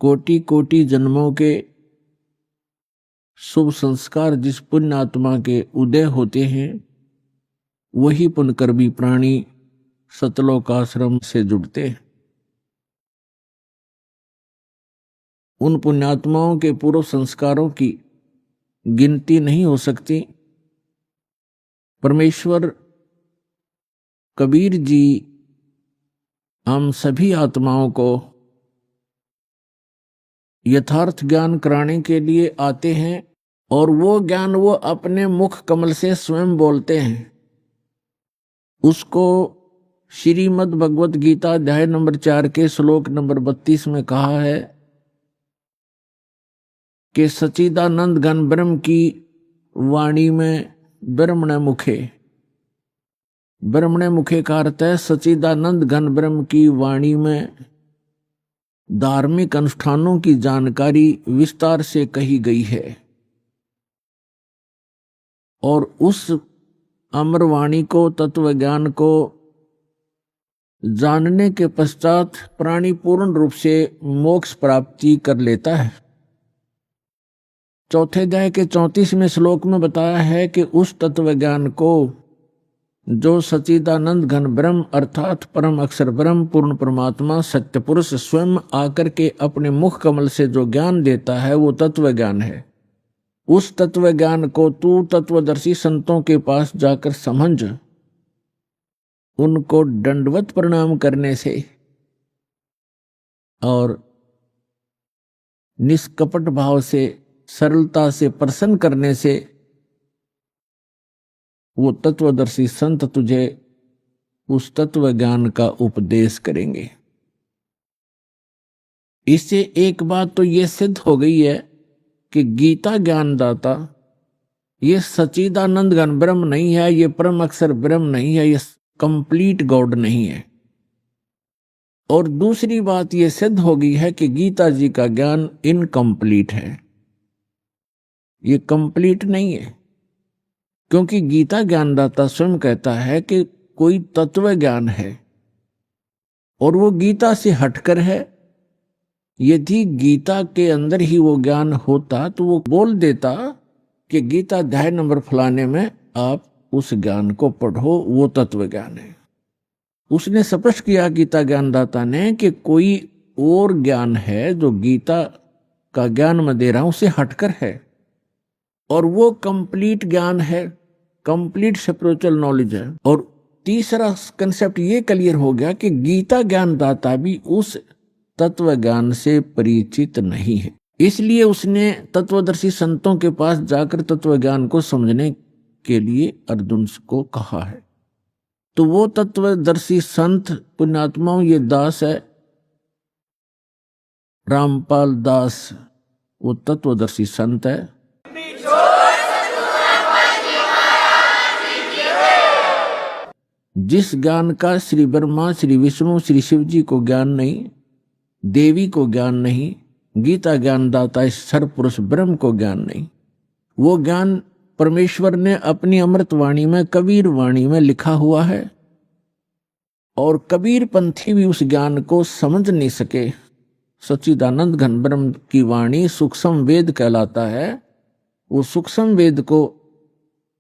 कोटि कोटि जन्मों के शुभ संस्कार जिस पुण्य आत्मा के उदय होते हैं, वही पुण्यकर्मी प्राणी सतलोक आश्रम से जुड़ते हैं। उन पुण्यात्माओं के पूर्व संस्कारों की गिनती नहीं हो सकती। परमेश्वर कबीर जी हम सभी आत्माओं को यथार्थ ज्ञान कराने के लिए आते हैं, और वो ज्ञान वो अपने मुख कमल से स्वयं बोलते हैं। उसको श्रीमद् भगवत गीता अध्याय नंबर 4 के श्लोक नंबर 32 में कहा है कि सच्चिदानंद घन ब्रह्म की वाणी में ब्रह्मण मुखे। ब्रह्मण मुखे का अर्थ है सच्चिदानंद घन ब्रह्म की वाणी में धार्मिक अनुष्ठानों की जानकारी विस्तार से कही गई है, और उस अमरवाणी को, तत्व ज्ञान को जानने के पश्चात प्राणी पूर्ण रूप से मोक्ष प्राप्ति कर लेता है। चौथे अध्याय के 34वें श्लोक में बताया है कि उस तत्व ज्ञान को जो सच्चिदानंद घन ब्रह्म अर्थात परम अक्षर ब्रह्म पूर्ण परमात्मा सत्य पुरुष स्वयं आकर के अपने मुख कमल से जो ज्ञान देता है, वो तत्व ज्ञान है। उस तत्व ज्ञान को तू तत्वदर्शी संतों के पास जाकर समझ, उनको दंडवत प्रणाम करने से और निष्कपट भाव से, सरलता से प्रसन्न करने से वो तत्वदर्शी संत तुझे उस तत्व ज्ञान का उपदेश करेंगे। इससे एक बात तो ये सिद्ध हो गई है कि गीता ज्ञानदाता ये सच्चिदानंद घन ब्रह्म नहीं है, ये परम अक्षर ब्रह्म नहीं है, ये कंप्लीट गॉड नहीं है। और दूसरी बात ये सिद्ध हो गई है कि गीता जी का ज्ञान इनकम्प्लीट है, ये कंप्लीट नहीं है। क्योंकि गीता ज्ञानदाता स्वयं कहता है कि कोई तत्व ज्ञान है और वो गीता से हटकर है। यदि गीता के अंदर ही वो ज्ञान होता तो वो बोल देता कि गीता अध्याय नंबर फलाने में आप उस ज्ञान को पढ़ो, वो तत्व ज्ञान है। उसने स्पष्ट किया गीता ज्ञानदाता ने कि कोई और ज्ञान है जो गीता का ज्ञान मैं दे रहा हूं उसे हटकर है, और वो कंप्लीट ज्ञान है, कंप्लीट स्पिरिचुअल नॉलेज है। और तीसरा कंसेप्ट ये क्लियर हो गया कि गीता ज्ञानदाता भी उस तत्व ज्ञान से परिचित नहीं है, इसलिए उसने तत्वदर्शी संतों के पास जाकर तत्व ज्ञान को समझने के लिए अर्जुन को कहा है। तो वो तत्वदर्शी संत पुण्यात्माओं, ये दास है रामपाल दास, वो तत्वदर्शी संत है। जिस ज्ञान का श्री ब्रह्मा, श्री विष्णु, श्री शिव जी को ज्ञान नहीं, देवी को ज्ञान नहीं, गीता ज्ञानदाता इस सर्वपुरुष ब्रह्म को ज्ञान नहीं, वो ज्ञान परमेश्वर ने अपनी अमृत वाणी में, कबीर वाणी में लिखा हुआ है। और कबीर पंथी भी उस ज्ञान को समझ नहीं सके। सच्चिदानंद घन ब्रह्म की वाणी सूक्ष्म वेद कहलाता है। वो सूक्ष्म वेद को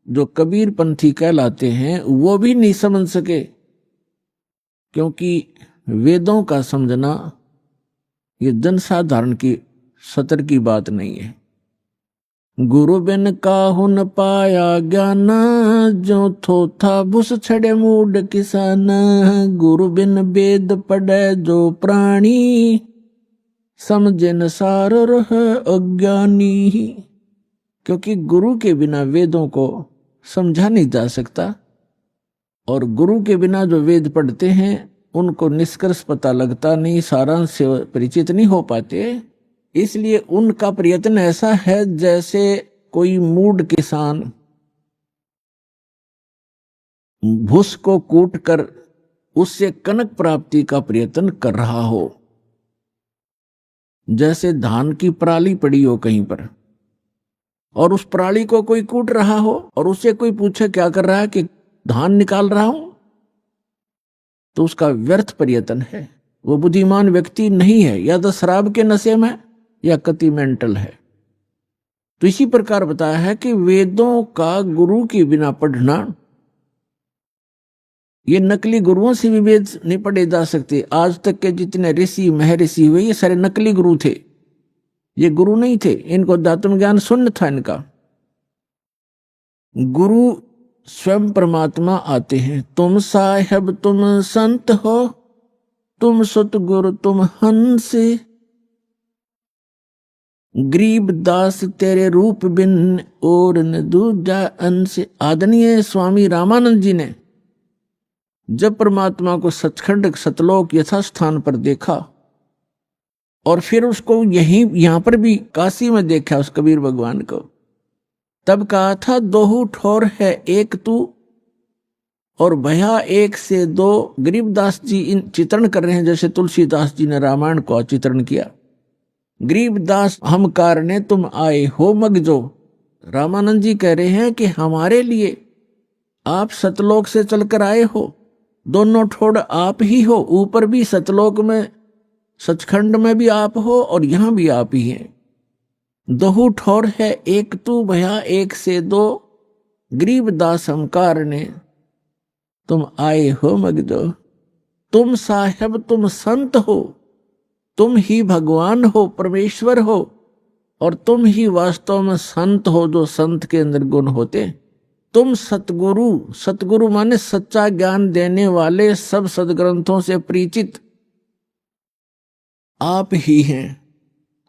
जो कबीर पंथी कहलाते हैं वो भी नहीं समझ सके, क्योंकि वेदों का समझना ये जनसाधारण की सतर की बात नहीं है। गुरु बिन काहू न पाया ज्ञान, जो थोथा बुस छड़े मूड किसान। गुरु बिन वेद पढ़े जो प्राणी, समझे न सार रह अज्ञानी। क्योंकि गुरु के बिना वेदों को समझा नहीं जा सकता, और गुरु के बिना जो वेद पढ़ते हैं उनको निष्कर्ष पता लगता नहीं, सारांश से परिचित नहीं हो पाते। इसलिए उनका प्रयत्न ऐसा है जैसे कोई मूढ़ किसान भूस को कूट कर उससे कनक प्राप्ति का प्रयत्न कर रहा हो। जैसे धान की पराली पड़ी हो कहीं पर और उस पराली को कोई कूट रहा हो और उससे कोई पूछे क्या कर रहा है, कि धान निकाल रहा हूं, तो उसका व्यर्थ प्रयत्न है। वो बुद्धिमान व्यक्ति नहीं है, या तो शराब के नशे में या कति मेंटल है। तो इसी प्रकार बताया है कि वेदों का गुरु के बिना पढ़ना, ये नकली गुरुओं से भी वेद नहीं पढ़े जा सकते। आज तक के जितने ऋषि महर्षि हुए ये सारे नकली गुरु थे, ये गुरु नहीं थे। इनको अध्यात्म ज्ञान शून्य था इनका। गुरु स्वयं परमात्मा आते हैं। तुम साहेब तुम संत हो, तुम सतगुरु तुम हंस, गरीब दास तेरे रूप बिन और न दूजा अंश। आदरणीय स्वामी रामानंद जी ने जब परमात्मा को सचखंड सतलोक यथास्थान पर देखा और फिर उसको यहां पर भी काशी में देखा उस कबीर भगवान को, तब कहा था दोहू ठोर है एक तू और भया एक से दो। गरीबदास जी इन चित्रण कर रहे हैं जैसे तुलसीदास जी ने रामायण को चित्रण किया। गरीबदास हम कारणे तुम आए हो मगजो। रामानंद जी कह रहे हैं कि हमारे लिए आप सतलोक से चलकर आए हो, दोनों ठोड़ आप ही हो, ऊपर भी सतलोक में सचखंड में भी आप हो और यहां भी आप ही हैं। दोहू ठोर है एक तू भया एक से दो, गरीबदास हम कारणे तुम आए हो मगजो। तुम साहेब तुम संत हो, तुम ही भगवान हो, परमेश्वर हो, और तुम ही वास्तव में संत हो जो संत के अंदर गुण होते। तुम सतगुरु, सतगुरु माने सच्चा ज्ञान देने वाले, सब सदग्रंथों से परिचित आप ही हैं,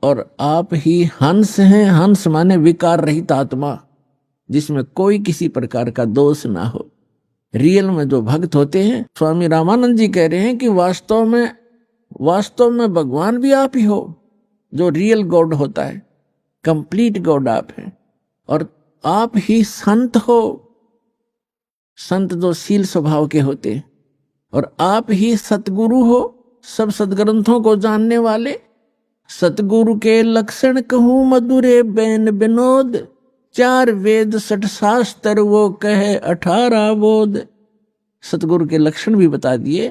और आप ही हंस हैं। हंस माने विकार रहित आत्मा, जिसमें कोई किसी प्रकार का दोष ना हो। रियल में जो भक्त होते हैं, स्वामी रामानंद जी कह रहे हैं कि वास्तव में भगवान भी आप ही हो, जो रियल गॉड होता है। कंप्लीट गॉड आप हैं, और आप ही संत हो, संत जो शील स्वभाव के होते हैं, और आप ही सतगुरु हो, सब सदग्रंथों को जानने वाले। सतगुरु के लक्षण कहूँ मधुरे बैन विनोद, 4 वेद 6 शास्त्र वो कहे 18 बोध। सतगुरु के लक्षण भी बता दिए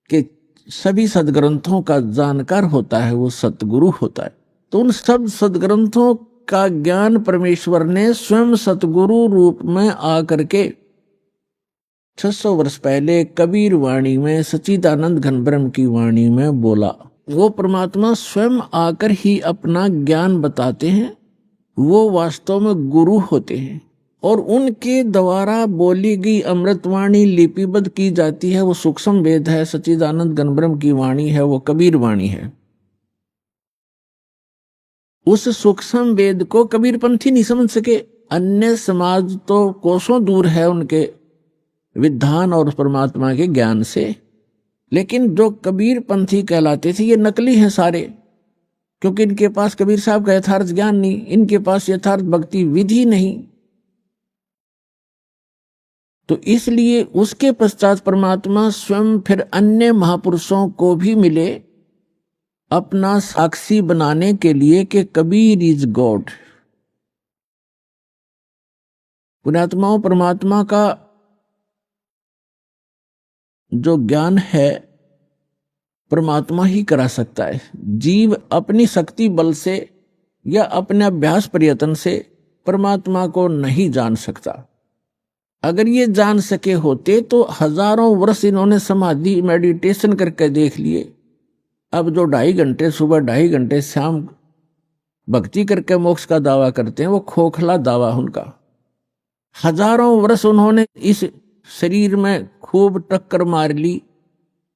कि सभी सदग्रंथों का जानकार होता है वो सतगुरु होता है। तो उन सब सदग्रंथों का ज्ञान परमेश्वर ने स्वयं सतगुरु रूप में आकर के 600 वर्ष पहले कबीर वाणी में, सच्चिदानंद घन ब्रह्म की वाणी में बोला। वो परमात्मा स्वयं आकर ही अपना ज्ञान बताते हैं, वो वास्तव में गुरु होते हैं, और उनके द्वारा बोली गई अमृतवाणी लिपिबद्ध की जाती है, वो सूक्ष्म वेद है, सच्चिदानंद घन ब्रह्म की वाणी है, वो कबीर वाणी है। उस सूक्ष्म वेद को कबीर पंथी नहीं समझ सके, अन्य समाज तो कोसों दूर है उनके विधान और परमात्मा के ज्ञान से, लेकिन जो कबीर पंथी कहलाते थे ये नकली हैं सारे, क्योंकि इनके पास कबीर साहब का यथार्थ ज्ञान नहीं, इनके पास यथार्थ भक्ति विधि नहीं। तो इसलिए उसके पश्चात परमात्मा स्वयं फिर अन्य महापुरुषों को भी मिले अपना साक्षी बनाने के लिए कि कबीर इज गॉड। पुण्यात्माओं, परमात्मा का जो ज्ञान है परमात्मा ही करा सकता है। जीव अपनी शक्ति बल से या अपने अभ्यास प्रयत्न से परमात्मा को नहीं जान सकता। अगर ये जान सके होते तो हजारों वर्ष इन्होंने समाधि मेडिटेशन करके देख लिए। अब जो 2.5 घंटे सुबह 2.5 घंटे शाम भक्ति करके मोक्ष का दावा करते हैं, वो खोखला दावा उनका। हजारों वर्ष उन्होंने इस शरीर में खूब टक्कर मार ली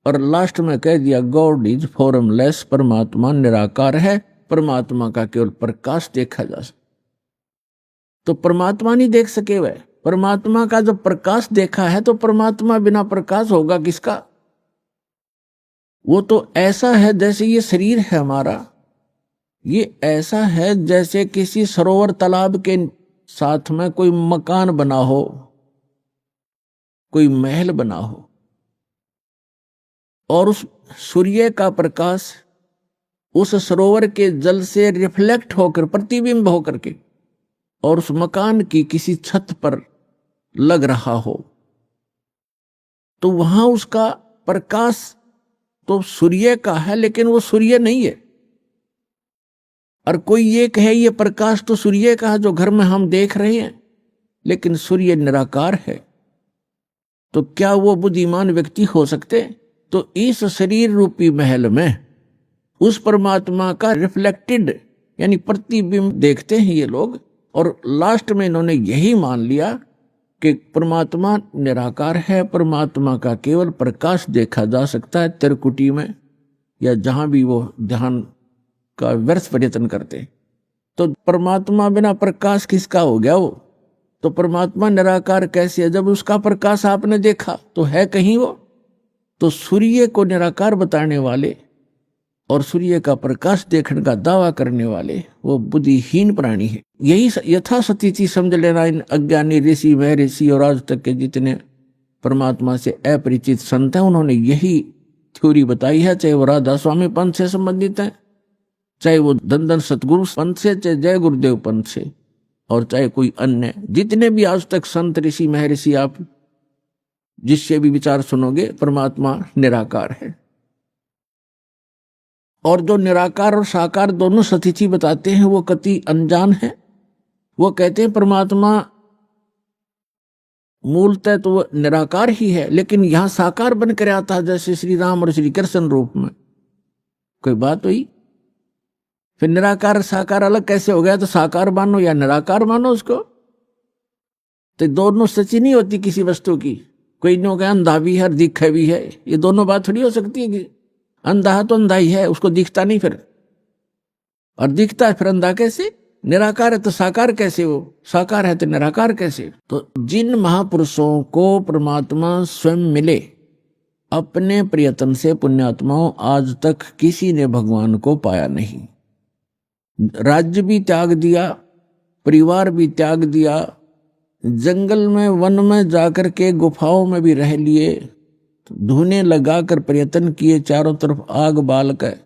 और लास्ट में कह दिया गॉड इज फॉर्मलेस, परमात्मा निराकार है, परमात्मा का केवल प्रकाश देखा जा सकता। तो परमात्मा नहीं देख सके वह, परमात्मा का जब प्रकाश देखा है तो परमात्मा बिना प्रकाश होगा किसका? वो तो ऐसा है जैसे ये शरीर है हमारा, ये ऐसा है जैसे किसी सरोवर तालाब के साथ में कोई मकान बना हो, कोई महल बना हो, और उस सूर्य का प्रकाश उस सरोवर के जल से रिफ्लेक्ट होकर, प्रतिबिंब होकर के, और उस मकान की किसी छत पर लग रहा हो, तो वहां उसका प्रकाश तो सूर्य का है, लेकिन वो सूर्य नहीं है। और कोई ये कहे ये प्रकाश तो सूर्य का है जो घर में हम देख रहे हैं, लेकिन सूर्य निराकार है, तो क्या वो बुद्धिमान व्यक्ति हो सकते? तो इस शरीर रूपी महल में उस परमात्मा का रिफ्लेक्टेड यानी प्रतिबिंब देखते हैं ये लोग, और लास्ट में इन्होंने यही मान लिया कि परमात्मा निराकार है, परमात्मा का केवल प्रकाश देखा जा सकता है त्रिकुटी में या जहां भी वो ध्यान का व्यर्थ प्रयत्न करते। तो परमात्मा बिना प्रकाश किसका हो गया वो? तो परमात्मा निराकार कैसे है? जब उसका प्रकाश आपने देखा तो है कहीं वो? तो सूर्य को निराकार बताने वाले और सूर्य का प्रकाश देखने का दावा करने वाले वो बुद्धिहीन प्राणी है। यही यथास्थिति समझ लेना इन अज्ञानी ऋषि महर्षि और आज तक के जितने परमात्मा से अपरिचित संत हैं, उन्होंने यही थ्योरी बताई है, चाहे वो राधा स्वामी पंथ से संबंधित है, चाहे वो धन सतगुरु पंथ से, चाहे जय गुरुदेव पंथ से, और चाहे कोई अन्य जितने भी आज तक संत ऋषि महर्षि आप जिससे भी विचार सुनोगे, परमात्मा निराकार है। और जो निराकार और साकार दोनों स्थिति बताते हैं वो कति अनजान है। वो कहते हैं परमात्मा मूलतः तो वो निराकार ही है, लेकिन यहां साकार बनकर आता है, जैसे श्री राम और श्री कृष्ण रूप में। कोई बात हुई? फिर निराकार साकार अलग कैसे हो गया? तो साकार मानो या निराकार मानो उसको, तो दोनों सच्ची नहीं होती किसी वस्तु की। कोई नो कहे अंधा भी है दिखा भी है, ये दोनों बात थोड़ी हो सकती है कि अंधा है तो अंधा ही है, उसको दिखता नहीं फिर, और दिखता है फिर अंधा कैसे? निराकार है तो साकार कैसे? वो साकार है तो निराकार कैसे? तो जिन महापुरुषों को परमात्मा स्वयं मिले अपने प्रयत्न से, पुण्यात्माओं, आज तक किसी ने भगवान को पाया नहीं। राज्य भी त्याग दिया, परिवार भी त्याग दिया, जंगल में वन में जाकर के गुफाओं में भी रह लिए, धुने लगाकर प्रयत्न किए, चारों तरफ आग बाल कर,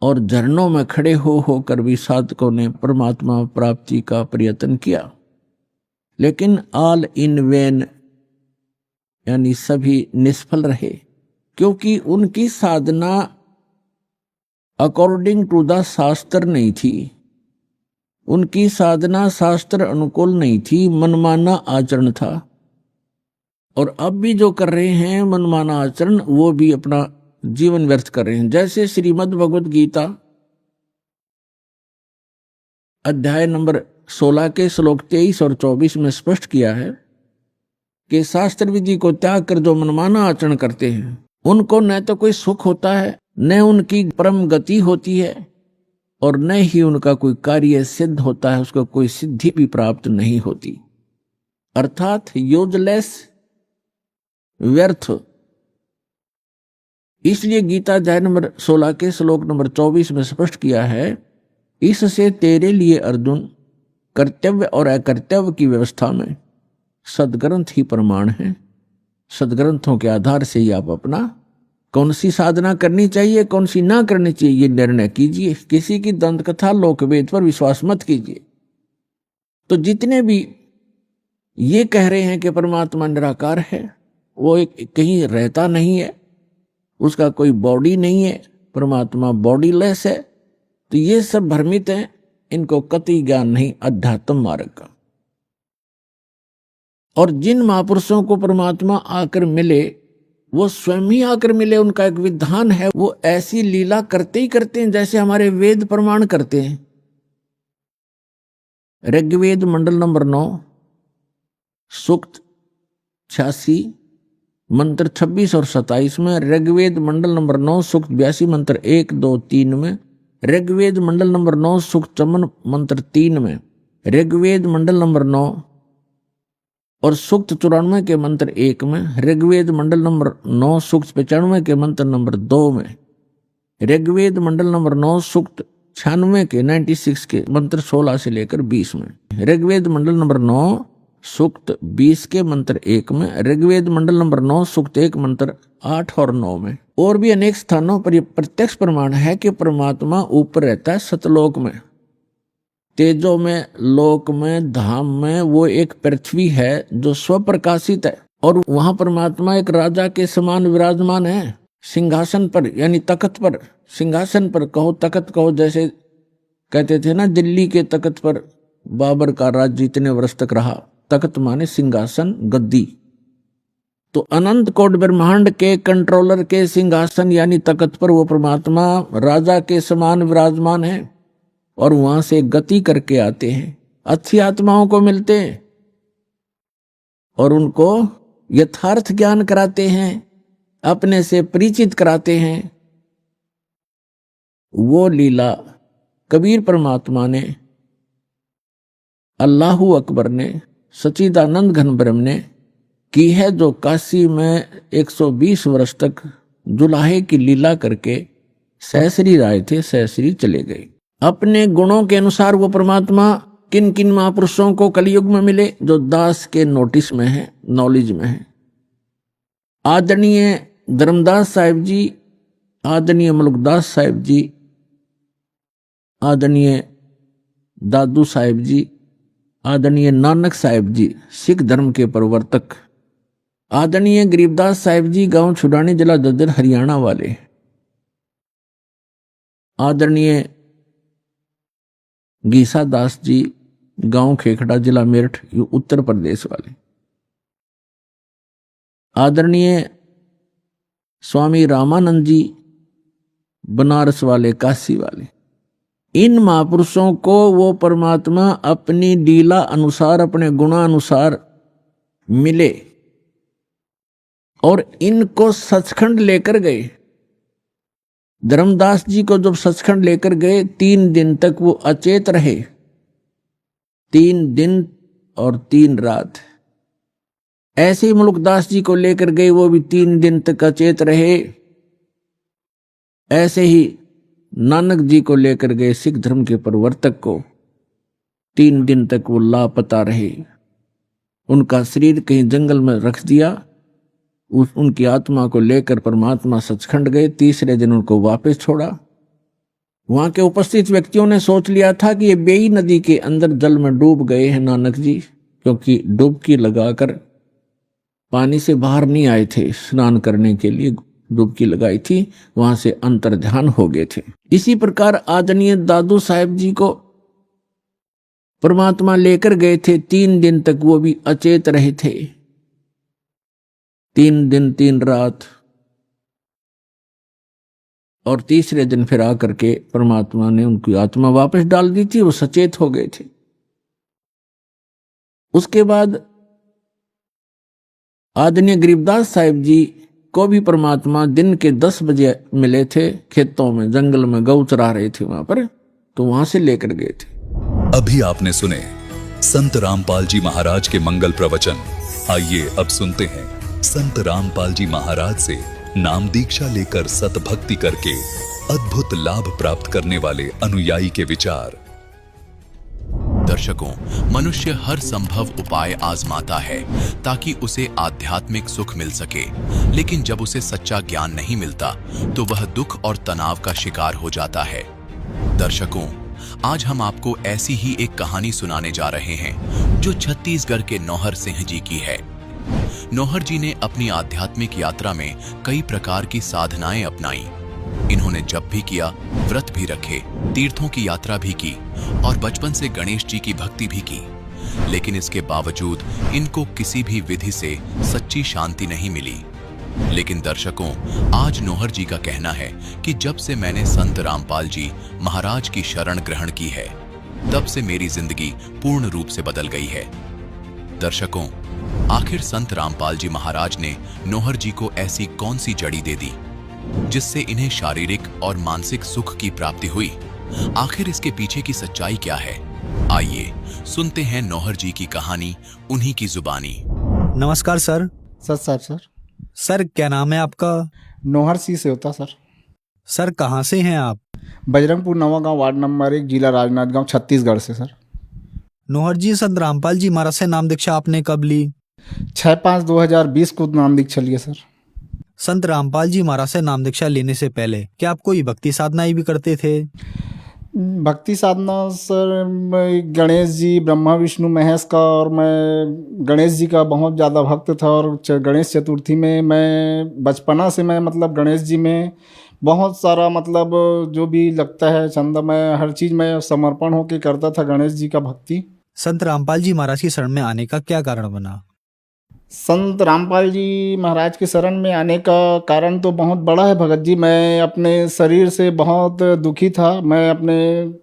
और झरनों में खड़े होकर भी साधकों ने परमात्मा प्राप्ति का प्रयत्न किया, लेकिन ऑल इन वेन, यानी सभी निष्फल रहे, क्योंकि उनकी साधना अकॉर्डिंग टू द शास्त्र नहीं थी, उनकी साधना शास्त्र अनुकूल नहीं थी, मनमाना आचरण था। और अब भी जो कर रहे हैं मनमाना आचरण, वो भी अपना जीवन व्यर्थ कर रहे हैं। जैसे श्रीमद् भगवद गीता अध्याय नंबर 16 के श्लोक 23 और 24 में स्पष्ट किया है कि शास्त्र विधि को त्याग कर जो मनमाना आचरण करते हैं, उनको न तो कोई सुख होता है, न उनकी परम गति होती है, और न ही उनका कोई कार्य सिद्ध होता है, उसको कोई सिद्धि भी प्राप्त नहीं होती, अर्थात यूजलेस, व्यर्थ। इसलिए गीता अध्याय नंबर 16 के श्लोक नंबर 24 में स्पष्ट किया है, इससे तेरे लिए अर्जुन कर्तव्य और अकर्तव्य की व्यवस्था में सदग्रंथ ही प्रमाण है। सदग्रंथों के आधार से ही आप अपना कौन सी साधना करनी चाहिए, कौन सी ना करनी चाहिए, ये निर्णय कीजिए। किसी की दंत कथा लोकवेद पर विश्वास मत कीजिए। तो जितने भी ये कह रहे हैं कि परमात्मा निराकार है, वो एक कहीं रहता नहीं है, उसका कोई बॉडी नहीं है, परमात्मा बॉडीलेस है, तो ये सब भ्रमित हैं, इनको कतई ज्ञान नहीं अध्यात्म मार्ग का। और जिन महापुरुषों को परमात्मा आकर मिले, वो स्वयं ही आकर मिले, उनका एक विधान है, वो ऐसी लीला करते ही करते हैं जैसे हमारे वेद प्रमाण करते हैं। ऋग्वेद मंडल नंबर 9 सूक्त 86 मंत्र 26 और 27 में, ऋग्वेद मंडल नंबर 9 सूक्त 82 मंत्र 1, 2, 3 में, ऋग्वेद मंडल नंबर 9 सूक्त 54 मंत्र 3 में, ऋग्वेद मंडल नंबर 9 और सूक्त 94 के मंत्र 1 में, ऋग्वेद मंडल नंबर 9 सूक्त 95 के मंत्र नंबर 2 में, ऋग्वेद मंडल नंबर 9 सूक्त 96 के 96 के मंत्र 16 से लेकर 20 में, ऋग्वेद मंडल नंबर 9 सूक्त 20 के मंत्र 1 में, ऋग्वेद मंडल नंबर 9 सूक्त 1 मंत्र 8 और 9 में। और भी अनेक स्थानों पर यह प्रत्यक्ष प्रमाण है कि परमात्मा ऊपर रहता है सतलोक में, तेजों में, लोक में, धाम में। वो एक पृथ्वी है जो स्वप्रकाशित है, और वहां परमात्मा एक राजा के समान विराजमान है, सिंहासन पर, यानी तख्त पर, सिंहासन पर कहो, तख्त कहो। जैसे कहते थे ना, दिल्ली के तख्त पर बाबर का राज्य इतने वर्ष तक रहा, तख्त माने सिंहासन, गद्दी। तो अनंत कोट ब्रह्मांड के कंट्रोलर के सिंहासन यानी तख्त पर वो परमात्मा राजा के समान विराजमान है, और वहां से गति करके आते हैं, अच्छी आत्माओं को मिलते हैं और उनको यथार्थ ज्ञान कराते हैं, अपने से परिचित कराते हैं। वो लीला कबीर परमात्मा ने, अल्लाहू अकबर ने, सच्चिदानंद घन ब्रह्म ने की है, जो काशी में 120 वर्ष तक जुलाहे की लीला करके सहसरी राय थे, सहसरी चले गए। अपने गुणों के अनुसार वो परमात्मा किन किन महापुरुषों को कलयुग में मिले, जो दास के नोटिस में है, नॉलेज में है। आदरणीय धर्मदास साहिब जी, आदरणीय मलुकदास साहिब जी, आदरणीय दादू साहिब जी, आदरणीय नानक साहिब जी, सिख धर्म के प्रवर्तक, आदरणीय गरीबदास साहिब जी, गांव छुड़ानी, जिला ददर, हरियाणा वाले, आदरणीय गीसा दास जी, गांव खेखड़ा, जिला मेरठ, उत्तर प्रदेश वाले, आदरणीय स्वामी रामानंद जी, बनारस वाले, काशी वाले। इन महापुरुषों को वो परमात्मा अपनी लीला अनुसार, अपने गुणानुसार मिले और इनको सचखंड लेकर गए। धर्मदास जी को जब सचखंड लेकर गए, 3 दिन तक वो अचेत रहे, 3 दिन और 3 रात। ऐसे ही मुलुकदास जी को लेकर गए, वो भी 3 दिन तक अचेत रहे। ऐसे ही नानक जी को लेकर गए सिख धर्म के प्रवर्तक को 3 दिन तक वो लापता रहे। उनका शरीर कहीं जंगल में रख दिया। उनकी आत्मा को लेकर परमात्मा सचखंड गए। तीसरे दिन उनको वापस छोड़ा। वहां के उपस्थित व्यक्तियों ने सोच लिया था कि ये बेई नदी के अंदर जल में डूब गए हैं नानक जी, क्योंकि डुबकी लगाकर पानी से बाहर नहीं आए थे, स्नान करने के लिए डुबकी लगाई थी, वहां से अंतर्ध्यान हो गए थे। इसी प्रकार आदरणीय दादू साहेब जी को परमात्मा लेकर गए थे। 3 दिन तक वो भी अचेत रहे थे। 3 दिन 3 रात, और तीसरे दिन फिर आकर के परमात्मा ने उनकी आत्मा वापस डाल दी थी। वो सचेत हो गए थे। उसके बाद आदरणीय गरीबदास साहिब जी को भी परमात्मा दिन के 10 बजे मिले थे। खेतों में, जंगल में गौ चरा रहे थे वहां पर, तो वहां से लेकर गए थे। अभी आपने सुने संत रामपाल जी महाराज के मंगल प्रवचन। आइए अब सुनते हैं संत रामपाल जी महाराज से नाम दीक्षा लेकर सतभक्ति करके अद्भुत लाभ प्राप्त करने वाले अनुयायी के विचार। दर्शकों, मनुष्य हर संभव उपाय आजमाता है ताकि उसे आध्यात्मिक सुख मिल सके, लेकिन जब उसे सच्चा ज्ञान नहीं मिलता तो वह दुख और तनाव का शिकार हो जाता है। दर्शकों, आज हम आपको ऐसी ही एक कहानी सुनाने जा रहे हैं जो छत्तीसगढ़ के नौहर सिंह जी की है। नौहर जी ने अपनी आध्यात्मिक यात्रा में कई प्रकार की साधनाएं अपनाई। इन्होंने जप भी किया, व्रत भी रखे, तीर्थों की यात्रा भी की और बचपन से गणेश जी की भक्ति भी की, लेकिन इसके बावजूद इनको किसी भी विधि से सच्ची शांति नहीं मिली। लेकिन दर्शकों, आज नौहर जी का कहना है कि जब से मैंने संत रामपाल जी महाराज की शरण ग्रहण की है, तब से मेरी जिंदगी पूर्ण रूप से बदल गई है। दर्शकों, आखिर संत रामपाल जी महाराज ने नौहर जी को ऐसी कौन सी जड़ी दे दी जिससे इन्हें शारीरिक और मानसिक सुख की प्राप्ति हुई? आखिर इसके पीछे की सच्चाई क्या है? आइए सुनते हैं नौहर जी की कहानी उन्हीं की जुबानी। नमस्कार सर। सर सर, क्या नाम है आपका? नौहर सी से होता सर। सर, कहाँ से हैं आप? बजरंगपुर नवागांव, वार्ड नंबर 1, जिला राजनांदगांव, छत्तीसगढ़ से सर। नौहर जी, संत रामपाल जी महाराज से नाम दीक्षा आपने कब ली? 6/5/2020 को नाम दीक्षा लिया सर। संत रामपाल जी महाराज से नाम दीक्षा लेने से पहले क्या आप कोई भक्ति साधनाएं भी करते थे? भक्ति साधना सर, मैं गणेश जी, ब्रह्मा विष्णु महेश का, और मैं गणेश जी का बहुत ज़्यादा भक्त था। और गणेश चतुर्थी में मैं बचपना से मैं मतलब गणेश जी में बहुत सारा मतलब जो भी लगता है चंदा, मैं हर चीज़ में समर्पण होकर करता था गणेश जी का भक्ति। संत रामपाल जी महाराज की शरण में आने का क्या कारण बना? संत रामपाल जी महाराज के शरण में आने का कारण तो बहुत बड़ा है भगत जी। मैं अपने शरीर से बहुत दुखी था। मैं अपने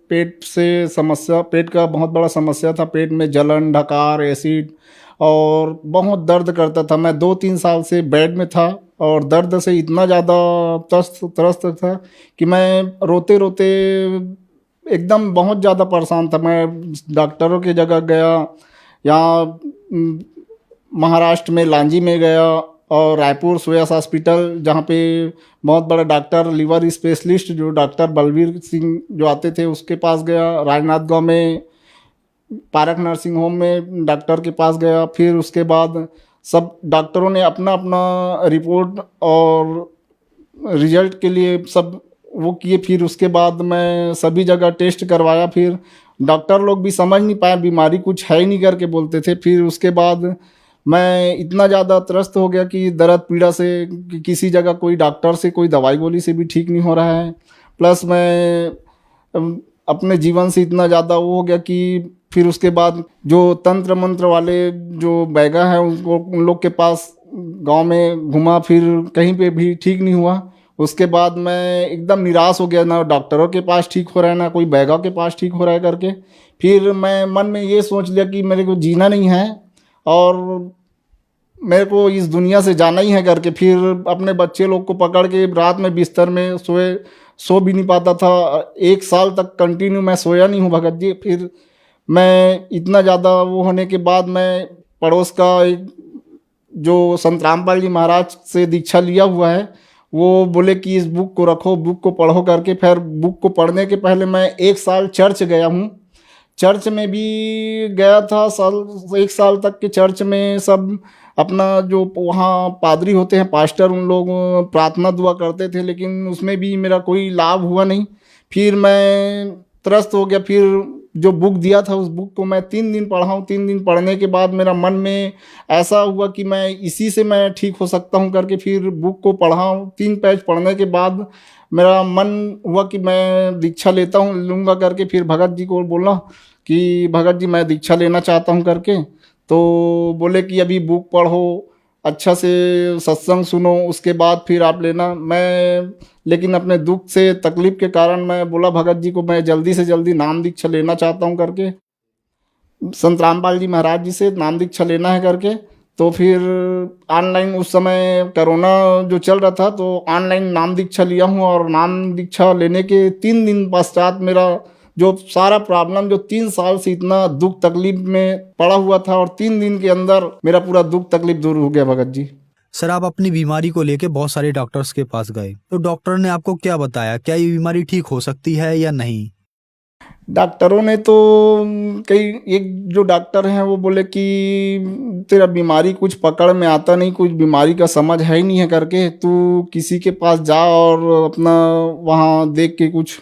पेट का बहुत बड़ा समस्या था। पेट में जलन, ढकार, एसिड और बहुत दर्द करता था। मैं 2-3 साल से बेड में था और दर्द से इतना ज़्यादा त्रस्त था कि मैं रोते रोते एकदम बहुत ज़्यादा परेशान था। मैं डॉक्टरों की जगह गया, यहाँ महाराष्ट्र में लांजी में गया और रायपुर सोयास हॉस्पिटल, जहाँ पे बहुत बड़ा डॉक्टर लीवर स्पेशलिस्ट जो डॉक्टर बलवीर सिंह जो आते थे उसके पास गया। राजनांदगांव में पारक नर्सिंग होम में डॉक्टर के पास गया। फिर उसके बाद सब डॉक्टरों ने अपना अपना रिपोर्ट और रिजल्ट के लिए सब वो किए। फिर उसके बाद मैं सभी जगह टेस्ट करवाया। फिर डॉक्टर लोग भी समझ नहीं पाए, बीमारी कुछ है ही नहीं करके बोलते थे। फिर उसके बाद मैं इतना ज़्यादा त्रस्त हो गया कि दर्द पीड़ा से कि किसी जगह कोई डॉक्टर से कोई दवाई गोली से भी ठीक नहीं हो रहा है। प्लस मैं अपने जीवन से इतना ज़्यादा वो हो गया कि फिर उसके बाद जो तंत्र मंत्र वाले जो बैगा हैं उन लोग के पास गांव में घुमा, फिर कहीं पे भी ठीक नहीं हुआ। उसके बाद मैं एकदम निराश हो गया, ना डॉक्टरों के पास ठीक हो रहा है ना कोई बैगा के पास ठीक हो रहा है करके। फिर मैं मन में ये सोच लिया कि मेरे को जीना नहीं है और मेरे को इस दुनिया से जाना ही है करके। फिर अपने बच्चे लोग को पकड़ के रात में बिस्तर में सो भी नहीं पाता था। 1 साल तक कंटिन्यू मैं सोया नहीं हूँ भगत जी। फिर मैं इतना ज़्यादा वो होने के बाद मैं पड़ोस का एक जो संत रामपाल जी महाराज से दीक्षा लिया हुआ है वो बोले कि इस बुक को रखो, बुक को पढ़ो करके। फिर बुक को पढ़ने के पहले मैं 1 साल चर्च गया हूँ। चर्च में भी गया था, 1 साल तक के चर्च में सब अपना जो वहाँ पादरी होते हैं, पास्टर, उन लोग प्रार्थना दुआ करते थे, लेकिन उसमें भी मेरा कोई लाभ हुआ नहीं। फिर मैं त्रस्त हो गया। फिर जो बुक दिया था उस बुक को मैं 3 दिन पढ़ा हूँ। 3 दिन पढ़ने के बाद मेरा मन में ऐसा हुआ कि मैं इसी से मैं ठीक हो सकता हूँ करके फिर बुक को पढ़ा हूँ। 3 पेज पढ़ने के बाद मेरा मन हुआ कि मैं दीक्षा लूँगा करके। फिर भगत जी को बोला कि भगत जी मैं दीक्षा लेना चाहता हूँ करके। तो बोले कि अभी बुक पढ़ो, अच्छा से सत्संग सुनो, उसके बाद फिर आप लेना। मैं लेकिन अपने दुख से तकलीफ के कारण मैं बोला भगत जी को मैं जल्दी से जल्दी नाम दीक्षा लेना चाहता हूँ करके, संत रामपाल जी महाराज जी से नाम दीक्षा लेना है करके। तो फिर ऑनलाइन उस समय कोरोना जो चल रहा था तो ऑनलाइन नाम दीक्षा लिया हूँ। और नाम दीक्षा लेने के 3 दिन पश्चात मेरा जो सारा प्रॉब्लम जो 3 साल से इतना दुख तकलीफ में पड़ा हुआ था, और 3 दिन के अंदर मेरा पूरा दुख तकलीफ दूर हो गया भगत जी। सर, आप अपनी बीमारी को लेके बहुत सारे डॉक्टर्स के पास गए, तो डॉक्टर ने आपको क्या बताया? क्या ये बीमारी ठीक हो सकती है या नहीं? डॉक्टरों ने तो एक जो डॉक्टर हैं वो बोले कि तेरा बीमारी कुछ पकड़ में आता नहीं, कुछ बीमारी का समझ है ही नहीं है करके, तू किसी के पास जा और अपना वहाँ देख के कुछ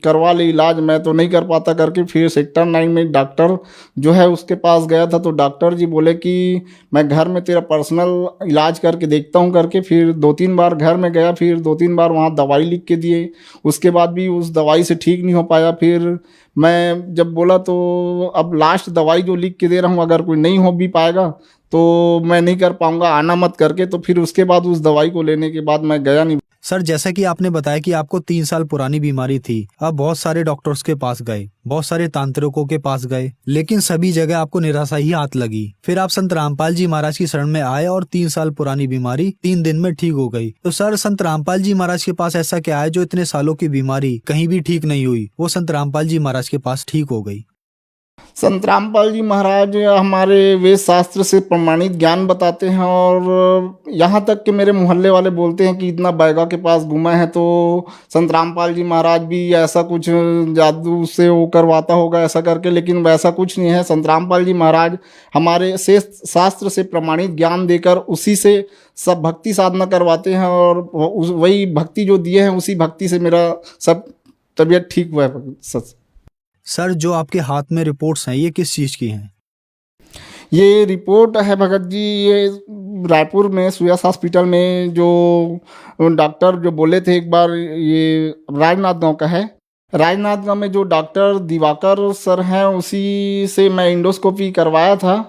करवा ले इलाज, मैं तो नहीं कर पाता करके। फिर सेक्टर 9 में डॉक्टर जो है उसके पास गया था, तो डॉक्टर जी बोले कि मैं घर में तेरा पर्सनल इलाज करके देखता हूँ करके। फिर 2-3 बार घर में गया, फिर 2-3 बार वहाँ दवाई लिख के दिए, उसके बाद भी उस दवाई से ठीक नहीं हो पाया। फिर मैं जब बोला तो अब लास्ट दवाई जो लिख के दे रहा हूँ, अगर कोई नहीं हो भी पाएगा तो मैं नहीं कर पाऊँगा, आना मत करके। तो फिर उसके बाद उस दवाई को लेने के बाद मैं गया नहीं। सर, जैसा कि आपने बताया कि आपको 3 साल पुरानी बीमारी थी, आप बहुत सारे डॉक्टर्स के पास गए, बहुत सारे तांत्रिकों के पास गए, लेकिन सभी जगह आपको निराशा ही हाथ लगी। फिर आप संत रामपाल जी महाराज की शरण में आए और 3 साल पुरानी बीमारी 3 दिन में ठीक हो गई। तो सर, संत रामपाल जी महाराज के पास ऐसा क्या है जो इतने सालों की बीमारी कहीं भी ठीक नहीं हुई, वो संत रामपाल जी महाराज के पास ठीक हो गई? संत रामपाल जी महाराज हमारे वेद शास्त्र से प्रमाणित ज्ञान बताते हैं, और यहाँ तक कि मेरे मोहल्ले वाले बोलते हैं कि इतना बैगा के पास घूमा है तो संत रामपाल जी महाराज भी ऐसा कुछ जादू से वो करवाता होगा ऐसा करके, लेकिन वैसा कुछ नहीं है। संत रामपाल जी महाराज हमारे से शास्त्र से प्रमाणित ज्ञान देकर उसी से सब भक्ति साधना करवाते हैं, और वही भक्ति जो दिए हैं उसी भक्ति से मेरा सब तबीयत ठीक हुआ है। सच सर, जो आपके हाथ में रिपोर्ट्स हैं ये किस चीज़ की हैं? ये रिपोर्ट है भगत जी, ये रायपुर में सुयस हॉस्पिटल में जो डॉक्टर जो बोले थे एक बार, ये राजनांदगांव गांव का है। राजनांदगांव गांव में जो डॉक्टर दिवाकर सर हैं उसी से मैं इंडोस्कोपी करवाया था,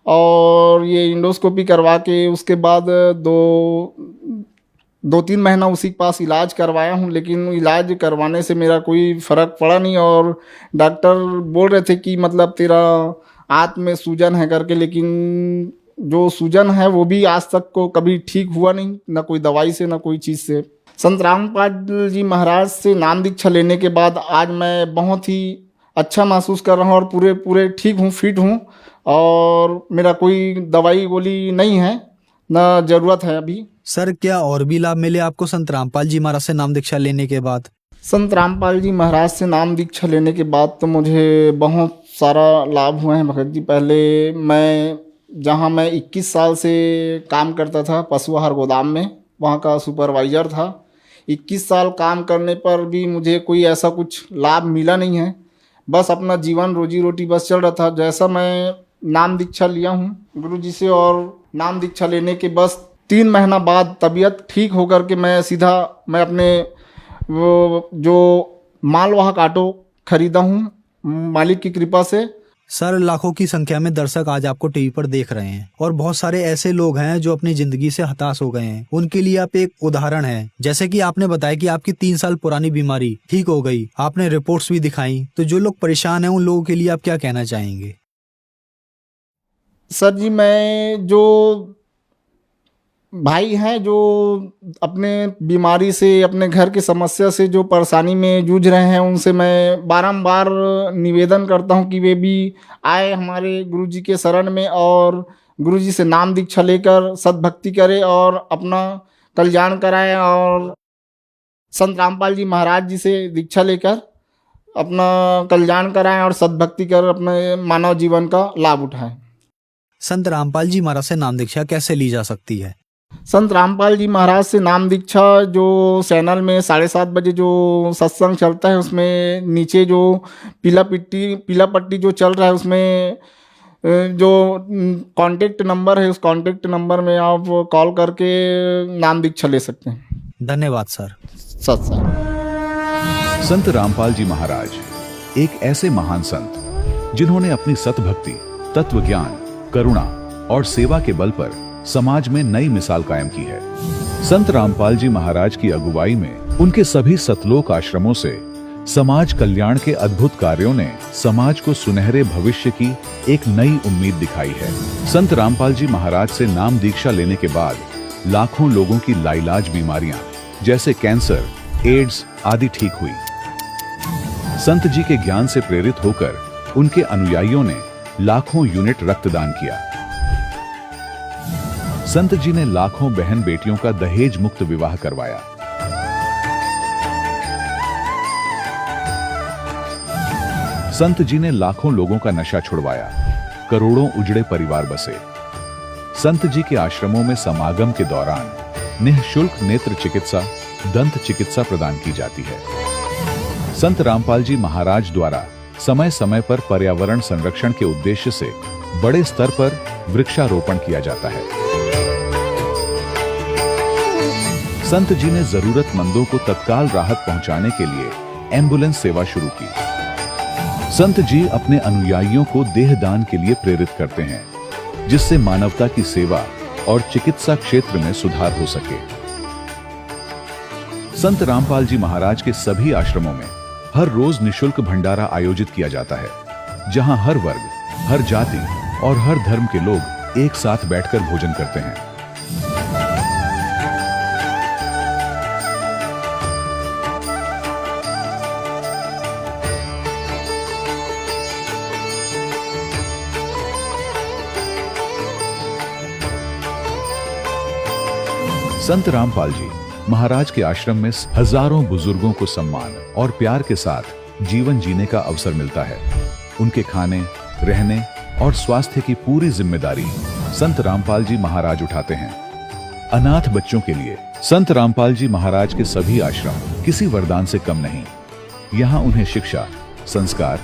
और ये इंडोस्कोपी करवा के उसके बाद 2-3 महीना उसी के पास इलाज करवाया हूँ, लेकिन इलाज करवाने से मेरा कोई फ़र्क पड़ा नहीं। और डॉक्टर बोल रहे थे कि मतलब तेरा आंत में सूजन है करके, लेकिन जो सूजन है वो भी आज तक को कभी ठीक हुआ नहीं, ना कोई दवाई से ना कोई चीज़ से। संत रामपाल जी महाराज से नाम दीक्षा लेने के बाद आज मैं बहुत ही अच्छा महसूस कर रहा हूँ, और पूरे ठीक हूँ, फिट हूँ, और मेरा कोई दवाई गोली नहीं है, ना ज़रूरत है अभी। सर, क्या और भी लाभ मिले आपको संत रामपाल जी महाराज से नाम दीक्षा लेने के बाद? संत रामपाल जी महाराज से नाम दीक्षा लेने के बाद तो मुझे बहुत सारा लाभ हुए हैं भगत जी। पहले मैं 21 साल से काम करता था पशु आहार गोदाम में, वहाँ का सुपरवाइज़र था। 21 साल काम करने पर भी मुझे कोई ऐसा कुछ लाभ मिला नहीं है, बस अपना जीवन रोजी रोटी बस चल रहा था। जैसा मैं नाम दीक्षा लिया हूँ गुरु जी से, और नाम दीक्षा लेने के बस 3 महीना बाद तबीयत ठीक होकर के मैं अपने वो जो मालवाहक ऑटो खरीदा हूँ मालिक की कृपा से। सर, लाखों की संख्या में दर्शक आज आपको टीवी पर देख रहे हैं, और बहुत सारे ऐसे लोग हैं जो अपनी जिंदगी से हताश हो गए हैं। उनके लिए आप एक उदाहरण हैं। जैसे कि आपने बताया कि आपकी 3 साल पुरानी बीमारी ठीक हो गई, आपने रिपोर्ट्स भी दिखाई, तो जो लोग परेशान हैं उन लोगों के लिए आप क्या कहना चाहेंगे? सर जी, मैं जो भाई हैं जो अपने बीमारी से, अपने घर की समस्या से जो परेशानी में जूझ रहे हैं, उनसे मैं बारंबार निवेदन करता हूं कि वे भी आए हमारे गुरुजी के शरण में, और गुरुजी से नाम दीक्षा लेकर सद्भक्ति करें, और अपना कल्याण कराएं और संत रामपाल जी महाराज जी से दीक्षा लेकर अपना कल्याण कराएं और सद्भक्ति कर अपने मानव जीवन का लाभ उठाएं। संत रामपाल जी महाराज से नाम दीक्षा कैसे ली जा सकती है? संत रामपाल जी महाराज से नाम दीक्षा जो चैनल में 7:30 बजे जो सत्संग चलता है उसमें नीचे जो पीला पट्टी जो चल रहा है उसमें जो कांटेक्ट नंबर है उस कांटेक्ट नंबर में आप कॉल करके नाम दीक्षा ले सकते हैं। धन्यवाद सर। सत्संग। संत रामपाल जी महाराज एक ऐसे महान संत जिन्होंने अपनी सतभक्ति, तत्व ज्ञान, करुणा और सेवा के बल पर समाज में नई मिसाल कायम की है। संत रामपाल जी महाराज की अगुवाई में उनके सभी सतलोक आश्रमों से समाज कल्याण के अद्भुत कार्यों ने समाज को सुनहरे भविष्य की एक नई उम्मीद दिखाई है। संत रामपाल जी महाराज से नाम दीक्षा लेने के बाद लाखों लोगों की लाइलाज बीमारियां जैसे कैंसर, एड्स आदि ठीक हुई। संत जी के ज्ञान से प्रेरित होकर उनके अनुयायियों ने लाखों यूनिट रक्तदान किया। संत जी ने लाखों बहन बेटियों का दहेज मुक्त विवाह करवाया। संत जी ने लाखों लोगों का नशा छुड़वाया, करोड़ों उजड़े परिवार बसे। संत जी के आश्रमों में समागम के दौरान निःशुल्क नेत्र चिकित्सा, दंत चिकित्सा प्रदान की जाती है। संत रामपाल जी महाराज द्वारा समय समय पर पर्यावरण संरक्षण के उद्देश्य से बड़े स्तर पर वृक्षारोपण किया जाता है। संत जी ने जरूरतमंदों को तत्काल राहत पहुंचाने के लिए एम्बुलेंस सेवा शुरू की। संत जी अपने अनुयायियों को देहदान के लिए प्रेरित करते हैं, जिससे मानवता की सेवा और चिकित्सा क्षेत्र में सुधार हो सके। संत रामपाल जी महाराज के सभी आश्रमों में हर रोज निःशुल्क भंडारा आयोजित किया जाता है, जहां हर वर्ग, हर जाति और हर धर्म के लोग एक साथ बैठकर भोजन करते हैं। संत रामपाल जी महाराज के आश्रम में हजारों बुजुर्गों को सम्मान और प्यार के साथ जीवन जीने का अवसर मिलता है। उनके खाने, रहने और स्वास्थ्य की पूरी जिम्मेदारी संत रामपाल जी महाराज उठाते हैं। अनाथ बच्चों के लिए संत रामपाल जी महाराज के सभी आश्रम किसी वरदान से कम नहीं। यहाँ उन्हें शिक्षा, संस्कार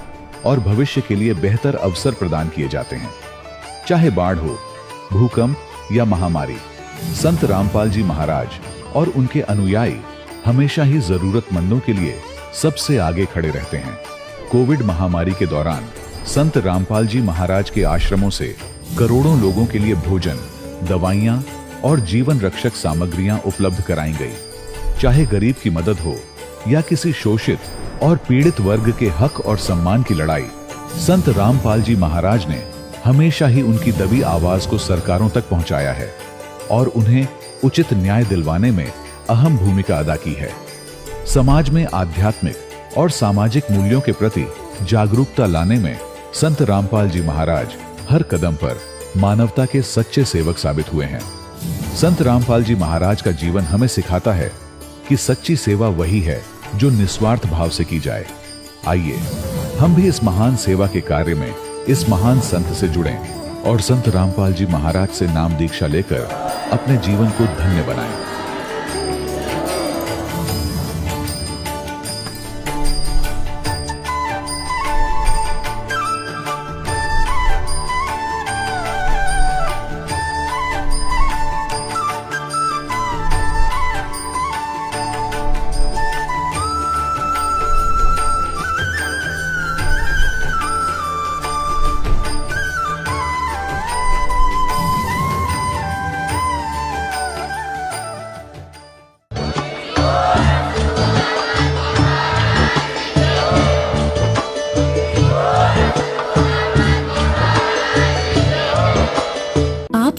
और भविष्य के लिए बेहतर अवसर प्रदान किए जाते हैं। चाहे बाढ़ हो, भूकंप या महामारी, संत रामपाल जी महाराज और उनके अनुयायी हमेशा ही जरूरतमंदों के लिए सबसे आगे खड़े रहते हैं। कोविड महामारी के दौरान संत रामपाल जी महाराज के आश्रमों से करोड़ों लोगों के लिए भोजन, दवाइयां और जीवन रक्षक सामग्रियां उपलब्ध कराई गई। चाहे गरीब की मदद हो या किसी शोषित और पीड़ित वर्ग के हक और सम्मान की लड़ाई, संत रामपाल जी महाराज ने हमेशा ही उनकी दबी आवाज को सरकारों तक पहुंचाया है और उन्हें उचित न्याय दिलवाने में अहम भूमिका अदा की है। समाज में आध्यात्मिक और सामाजिक मूल्यों के प्रति जागरूकता लाने में संत रामपाल जी महाराज हर कदम पर मानवता के सच्चे सेवक साबित हुए हैं। संत रामपाल जी महाराज का जीवन हमें सिखाता है कि सच्ची सेवा वही है जो निस्वार्थ भाव से की जाए। आइए हम भी इस महान सेवा के कार्य में इस महान संत से जुड़ें और संत रामपाल जी महाराज से नाम दीक्षा लेकर अपने जीवन को धन्य बनाएं।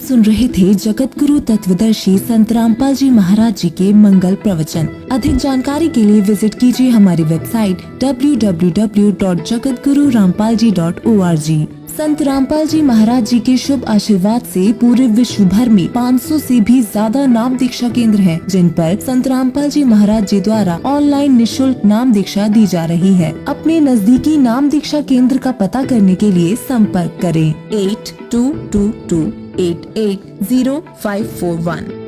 सुन रहे थे जगत गुरु तत्वदर्शी संत रामपाल जी महाराज जी के मंगल प्रवचन। अधिक जानकारी के लिए विजिट कीजिए हमारी वेबसाइट www.jagatgururampalji.org। संत रामपाल जी महाराज जी के शुभ आशीर्वाद से पूरे विश्व भर में 500 से भी ज्यादा नाम दीक्षा केंद्र हैं, जिन पर संत रामपाल जी महाराज जी द्वारा ऑनलाइन निशुल्क नाम दीक्षा दी जा रही है। अपने नजदीकी नाम दीक्षा केंद्र का पता करने के लिए संपर्क करें 8222880541।